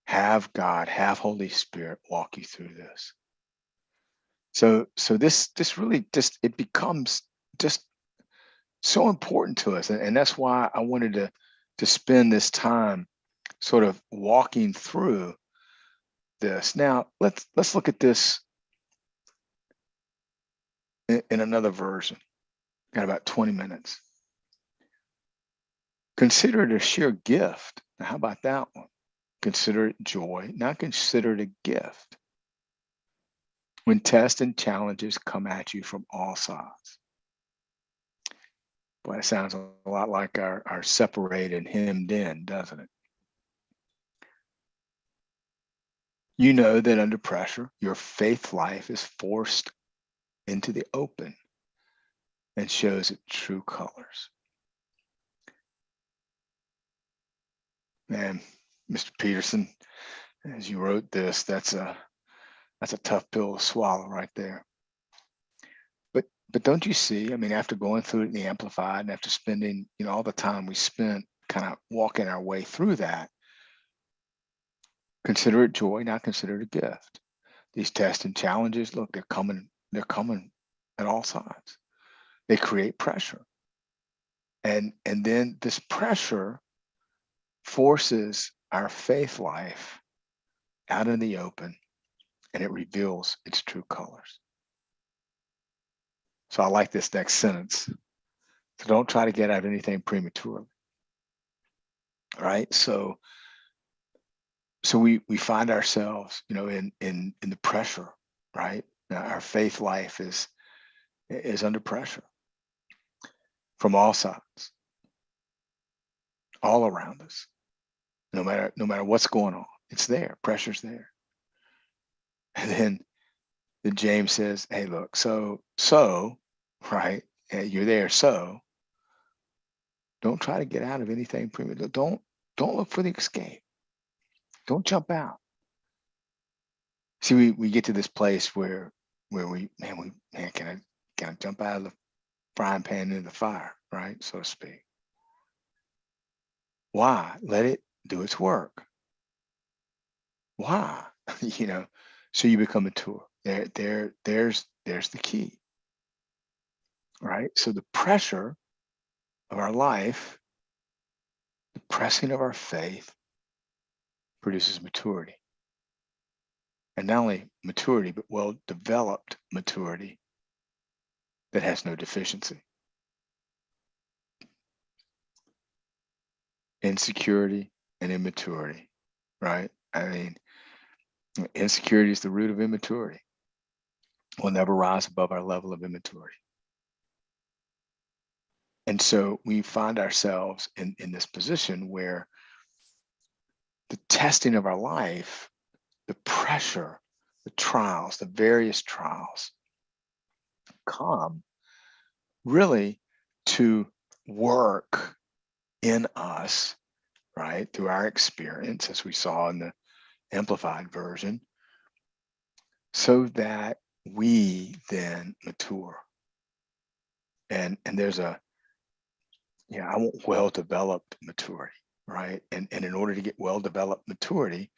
Have God, have Holy Spirit walk you through this. So this really just, it becomes just so important to us. And that's why I wanted to spend this time sort of walking through this. Now, let's look at this in another version. Got about 20 minutes. Consider it a sheer gift. Now, how about that one? Consider it joy, not consider it a gift. When tests and challenges come at you from all sides. Boy, it sounds a lot like our separated hemmed in, doesn't it? You know that under pressure, your faith life is forced into the open and shows its true colors. Man, Mr. Peterson, as you wrote this, that's a tough pill to swallow right there. But don't you see, I mean, after going through it in the Amplified and after spending, all the time we spent kind of walking our way through that, consider it joy, not consider it a gift. These tests and challenges, look, they're coming at all sides. They create pressure. And then this pressure forces our faith life out in the open, and it reveals its true colors. So I like this next sentence. So don't try to get out of anything prematurely. All right. So we find ourselves, in the pressure, right? Our faith life is under pressure from all sides, all around us. No matter what's going on, it's there. Pressure's there. And then James says, "Hey, look, so right, you're there. So don't try to get out of anything premature. Don't look for the escape. Don't jump out. See, we get to this place where we can I jump out of the frying pan into the fire, right, so to speak. Why? Let it do its work. Why? So you become mature. There's the key, right? So the pressure of our life, the pressing of our faith produces maturity. And not only maturity, but well-developed maturity that has no deficiency. Insecurity and immaturity, right? I mean, insecurity is the root of immaturity. We'll never rise above our level of immaturity. And so we find ourselves in this position where the testing of our life, the pressure, the trials, the various trials come really to work in us, right, through our experience, as we saw in the amplified version, so that we then mature. And there's I want well-developed maturity, right? And in order to get well-developed maturity,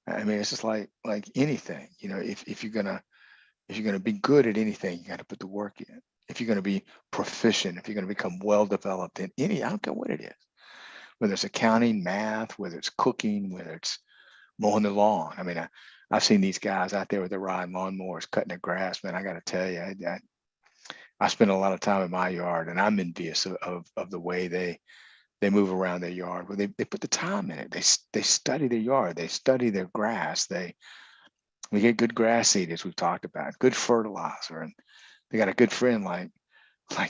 I mean, it's just like anything, if you're gonna be good at anything, you got to put the work in. If you're gonna be proficient, if you're gonna become well-developed in I don't care what it is, whether it's accounting, math, whether it's cooking, whether it's mowing the lawn. I mean, I've seen these guys out there with their riding lawnmowers, cutting their grass. Man, I got to tell you, I spend a lot of time in my yard, and I'm envious of the way they move around their yard. Where they put the time in it. They study their yard. They study their grass. We get good grass seed, as we've talked about, good fertilizer, and they got a good friend like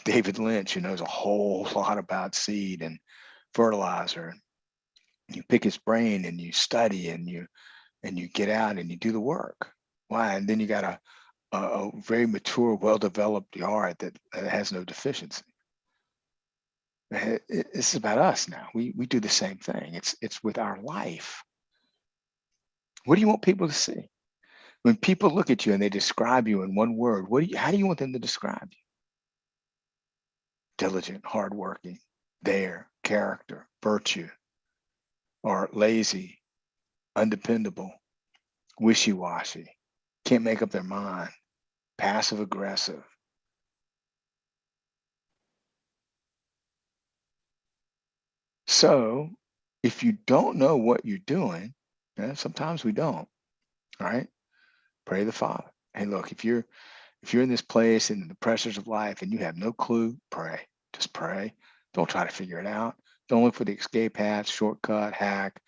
David Lynch, who knows a whole lot about seed and fertilizer. You pick his brain and you study and you get out and you do the work. Why? And then you got a very mature, well-developed yard that has no deficiency. This is about us now. We do the same thing. It's with our life. What do you want people to see? When people look at you and they describe you in one word, how do you want them to describe you? Diligent, hardworking, there, character, virtue, or lazy, undependable, wishy-washy, can't make up their mind, passive aggressive. So if you don't know what you're doing, and sometimes we don't, right? Pray to the Father. Hey, look, if you're in this place and the pressures of life and you have no clue, pray. Just pray. Don't try to figure it out. Don't look for the escape hatch, shortcut, hack.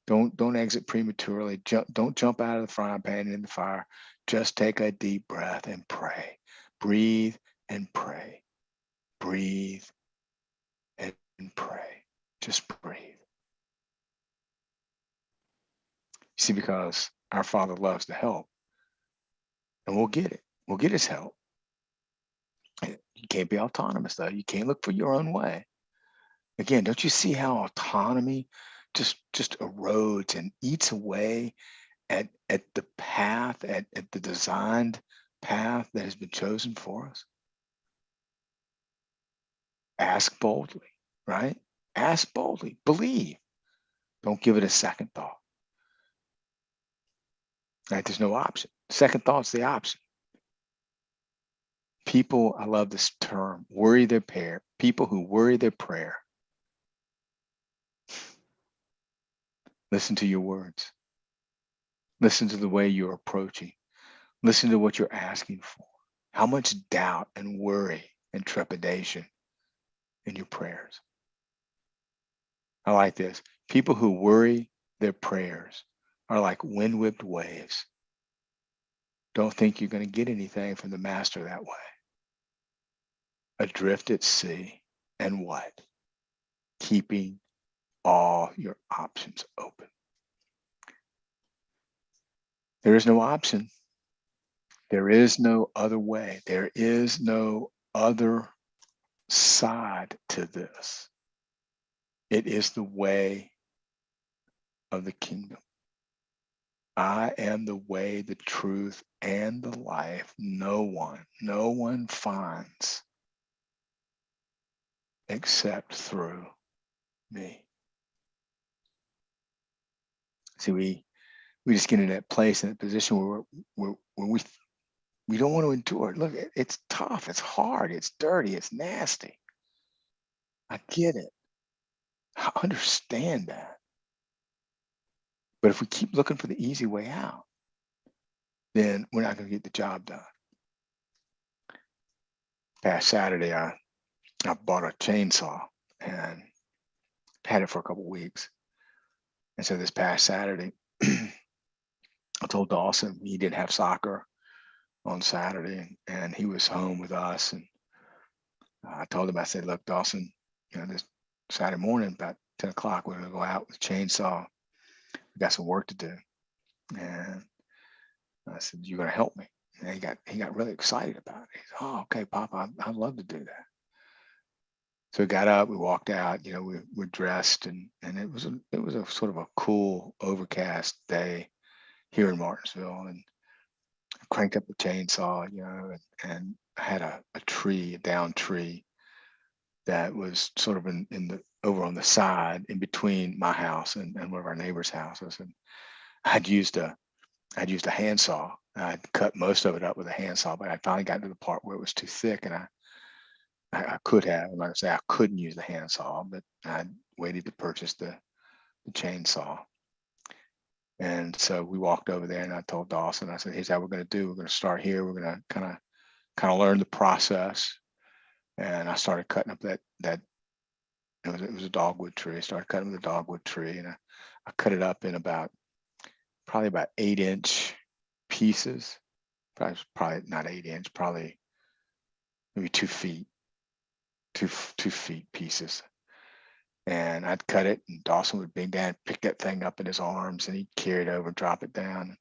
Don't exit prematurely. Don't jump out of the frying pan in the fire. Just take a deep breath and pray. Breathe and pray. Breathe and pray. Just breathe. See, because our Father loves to help, and we'll get it. We'll get his help. You can't be autonomous, though. You can't look for your own way. Again, don't you see how autonomy just erodes and eats away at the path, at the designed path that has been chosen for us? Ask boldly, right? Ask boldly. Believe. Don't give it a second thought. Right? There's no option. Second thought's the option. People, I love this term, worry their prayer. People who worry their prayer. Listen to your words. Listen to the way you're approaching. Listen to what you're asking for. How much doubt and worry and trepidation in your prayers. I like this. People who worry their prayers are like wind-whipped waves. Don't think you're going to get anything from the master that way. Adrift at sea, and what? Keeping all your options open. There is no option. There is no other way. There is no other side to this. It is the way of the kingdom. I am the way, the truth, and the life. No one finds except through me. See, we just get in that place, in that position where we don't want to endure it. Look, it's tough, it's hard, it's dirty, it's nasty. I get it. I understand that. But if we keep looking for the easy way out, then we're not going to get the job done. Past Saturday, I bought a chainsaw and had it for a couple of weeks. And so this past Saturday, I told Dawson he didn't have soccer on Saturday, and he was home with us. And I told him, I said, look, Dawson, this Saturday morning about 10 o'clock, we're going to go out with a chainsaw. We got some work to do. And I said, you're going to help me. And he got really excited about it. He said, oh, okay, Papa, I'd love to do that. So we got up, we walked out, we're dressed, and it was a sort of a cool, overcast day here in Martinsville, and I cranked up the chainsaw, and I had a down tree that was sort of over on the side in between my house and one of our neighbors' houses. And I'd used a handsaw. I'd cut most of it up with a handsaw, but I finally got to the part where it was too thick, and I could have, I'm not gonna say I couldn't use the handsaw, but I waited to purchase the chainsaw. And so we walked over there, and I told Dawson, I said, here's how we're going to do. We're going to start here. We're going to kind of learn the process. And I started cutting up that it was a dogwood tree. I started cutting the dogwood tree, and I cut it up in probably about 8-inch pieces. Probably not 8-inch, probably maybe 2 feet. 2 feet pieces. And I'd cut it, and Dawson would bring down, pick that thing up in his arms, and he'd carry it over, drop it down.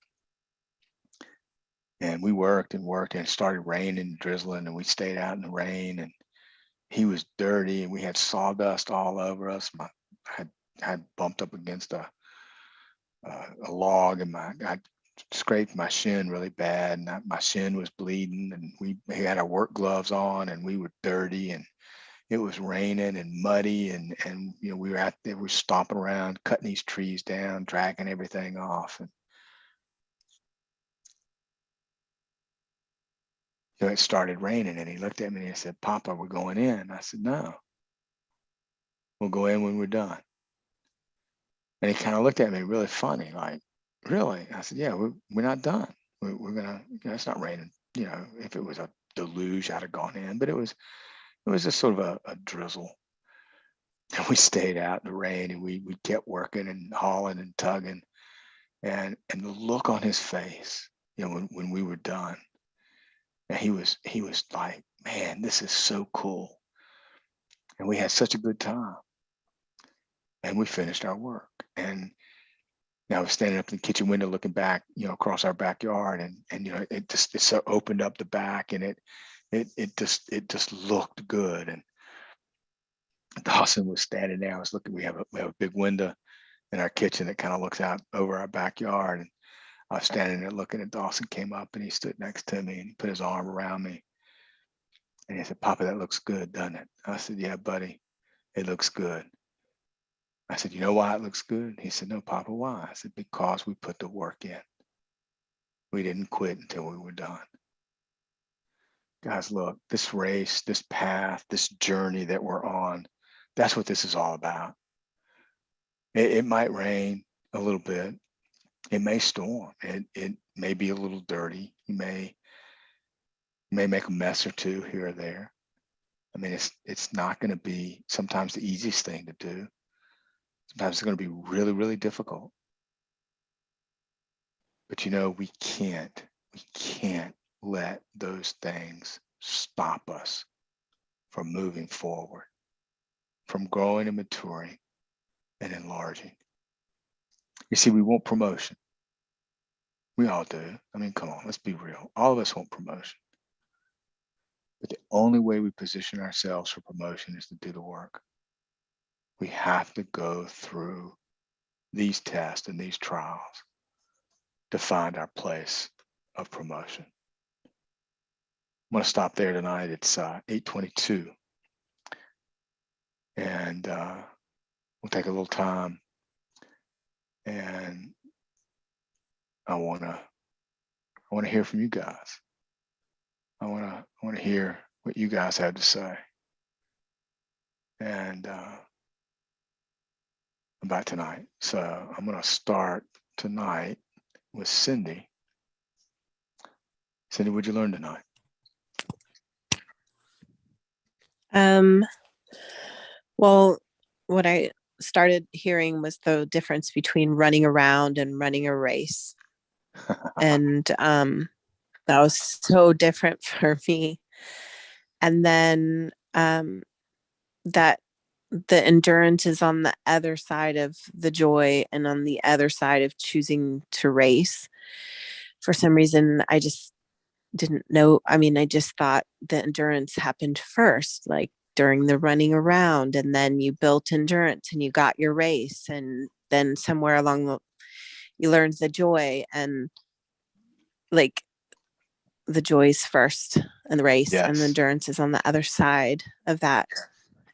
And we worked, and it started raining, drizzling, and we stayed out in the rain, and he was dirty, and we had sawdust all over us. I had bumped up against a log, and I scraped my shin really bad, and my shin was bleeding, and we had our work gloves on, and we were dirty, and it was raining and muddy, and we were out there, we were stomping around, cutting these trees down, dragging everything off. And it started raining, and he looked at me and he said, Papa, we're going in. I said, no, we'll go in when we're done. And he kind of looked at me really funny, like, really? I said, yeah, we're not done. We're gonna, it's not raining. If it was a deluge, I'd have gone in, but it was just sort of a drizzle. And we stayed out in the rain, and we kept working and hauling and tugging, and the look on his face, when we were done, and he was like, man, this is so cool. And we had such a good time, and we finished our work. And I was standing up in the kitchen window looking back, across our backyard, and it so opened up the back, and it just looked good. And Dawson was standing there. I was looking. We have a big window in our kitchen that kind of looks out over our backyard. And I was standing there looking, and Dawson came up, and he stood next to me, and he put his arm around me, and he said, Papa, that looks good, doesn't it? I said, yeah, buddy, it looks good. I said, you know why it looks good? He said, no, Papa, why? I said, because we put the work in. We didn't quit until we were done. Guys, look, this race, this path, this journey that we're on, that's what this is all about. It might rain a little bit. It may storm. It may be a little dirty. You may make a mess or two here or there. I mean, it's not going to be sometimes the easiest thing to do. Sometimes it's going to be really, really difficult. But we can't We can't let those things stop us from moving forward, from growing and maturing and enlarging. You see, we want promotion. We all do. I mean, come on, let's be real. All of us want promotion. But the only way we position ourselves for promotion is to do the work. We have to go through these tests and these trials to find our place of promotion. I'm going to stop there tonight. It's 8:22. And we'll take a little time. And I want to hear from you guys. I want to hear what you guys have to say. And about tonight. So I'm going to start tonight with Cindy. Cindy, what'd you learn tonight? Well, what I started hearing was the difference between running around and running a race. And that was so different for me. And then that the endurance is on the other side of the joy and on the other side of choosing to race. For some reason, I just didn't know. I mean, I just thought the endurance happened first, like during the running around, and then you built endurance and you got your race. And then somewhere along you learned the joy, and like the joy's first and the race, Yes. and the endurance is on the other side of that.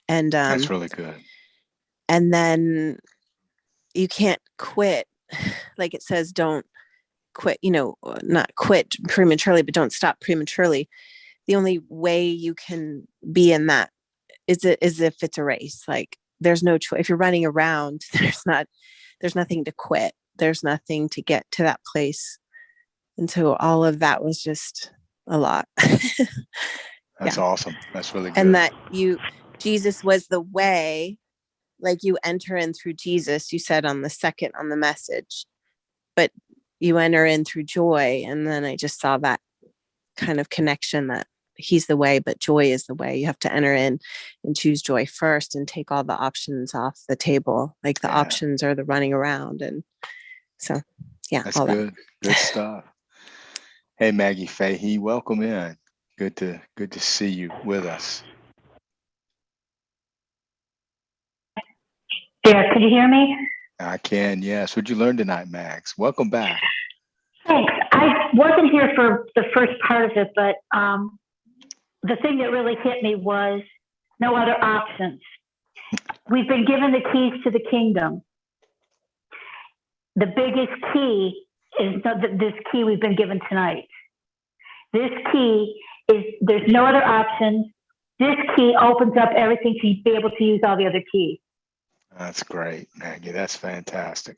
And that's really good. And then you can't quit. Like it says, don't quit, not quit prematurely, but don't stop prematurely. The only way you can be in that is if it's a race. Like there's no choice. If you're running around, there's nothing to quit. There's nothing to get to that place. And so all of that was just a lot. That's awesome. That's really good. And that Jesus was the way, like you enter in through Jesus, you said on the message, but you enter in through joy. And then I just saw that kind of connection, that he's the way, but joy is the way. You have to enter in and choose joy first and take all the options off the table. Like the options are the running around. And so, that's good. Good stuff. Hey, Maggie Fahey, welcome in. Good to see you with us. There, could you hear me? I can, yes. What'd you learn tonight, Max? Welcome back. Thanks. I wasn't here for the first part of it, but the thing that really hit me was no other options. We've been given the keys to the kingdom. The biggest key is this key we've been given tonight. This key is, there's no other options. This key opens up everything to be able to use all the other keys. That's great, Maggie. That's fantastic.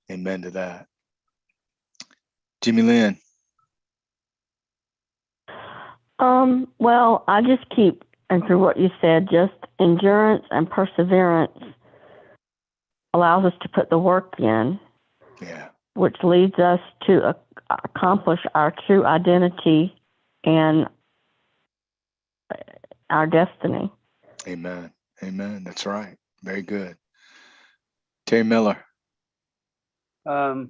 Amen to that. Jimmy Lynn. Well, I just keep, and through what you said, just endurance and perseverance allows us to put the work in, which leads us to accomplish our true identity and our destiny. Amen. Amen. That's right. Very good. Terry Miller. So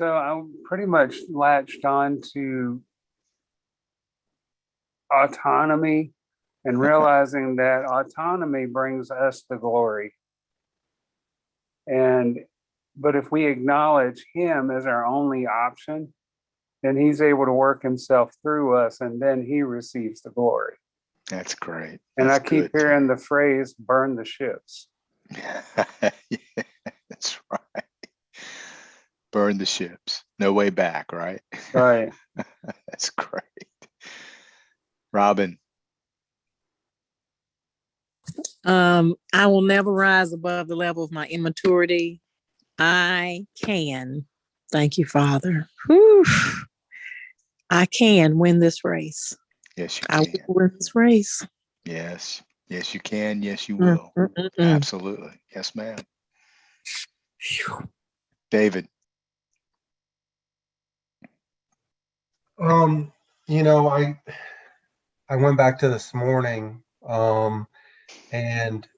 I pretty much latched on to autonomy and realizing that autonomy brings us the glory. But if we acknowledge him as our only option, then he's able to work himself through us, and then he receives the glory. That's great. And That's I keep hearing the phrase, burn the ships. Yeah, that's right. Burn the ships. No way back, right? Right. That's great. Robin. I will never rise above the level of my immaturity. I can. Thank you, Father. Whew. I can win this race. Yes, you can. I will win this race. Yes. Yes, you can. Yes, you will. Absolutely. Yes, ma'am. David. You know, I went back to this morning, and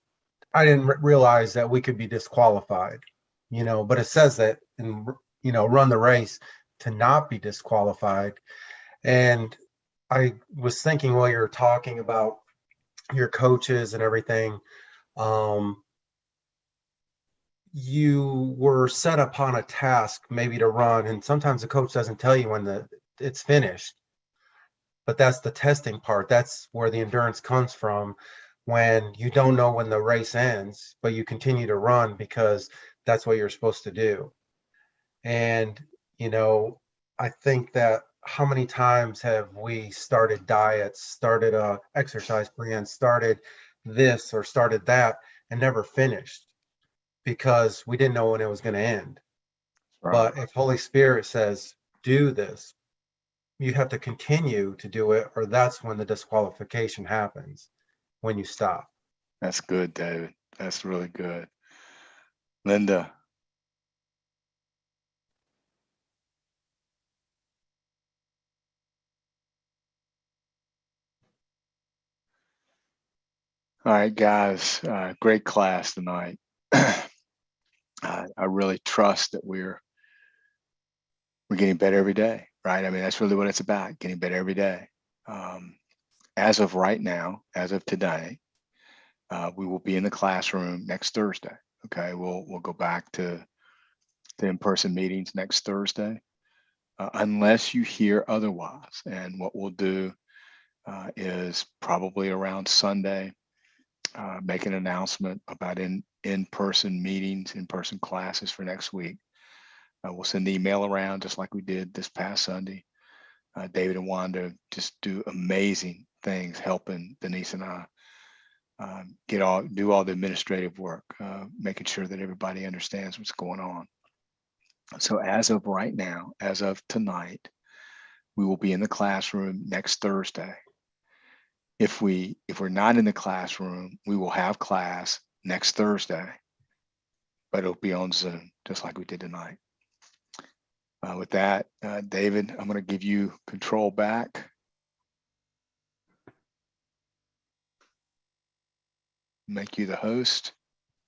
I didn't realize that we could be disqualified, you know, but it says that in, you know, run the race to not be disqualified. And I was thinking while you were talking about your coaches and everything, um, you were set upon a task maybe to run, and sometimes the coach doesn't tell you when it's finished. But that's the testing part. That's where the endurance comes from, when you don't know when the race ends, but you continue to run because that's what you're supposed to do. And, you know, I think that how many times have we started diets, started a exercise plan, started this or started that, and never finished because we didn't know when it was going to end. Right. But if Holy Spirit says, do this, you have to continue to do it, or that's when the disqualification happens, when you stop. That's good, David. That's really good. Linda. All right, guys, great class tonight. I really trust that we're getting better every day, right? I mean, that's really what it's about, getting better every day. As of right now, as of today, we will be in the classroom next Thursday. Okay, we'll go back to the in-person meetings next Thursday, unless you hear otherwise. And what we'll do is probably around Sunday, make an announcement about in-person meetings, in-person classes for next week. We'll send the email around just like we did this past Sunday. David and Wanda just do amazing things helping Denise and I do all the administrative work, making sure that everybody understands what's going on. So as of right now, as of tonight, we will be in the classroom next Thursday. If we're not in the classroom, we will have class next Thursday, but it'll be on Zoom, just like we did tonight. With that, David, I'm going to give you control back. Make you the host.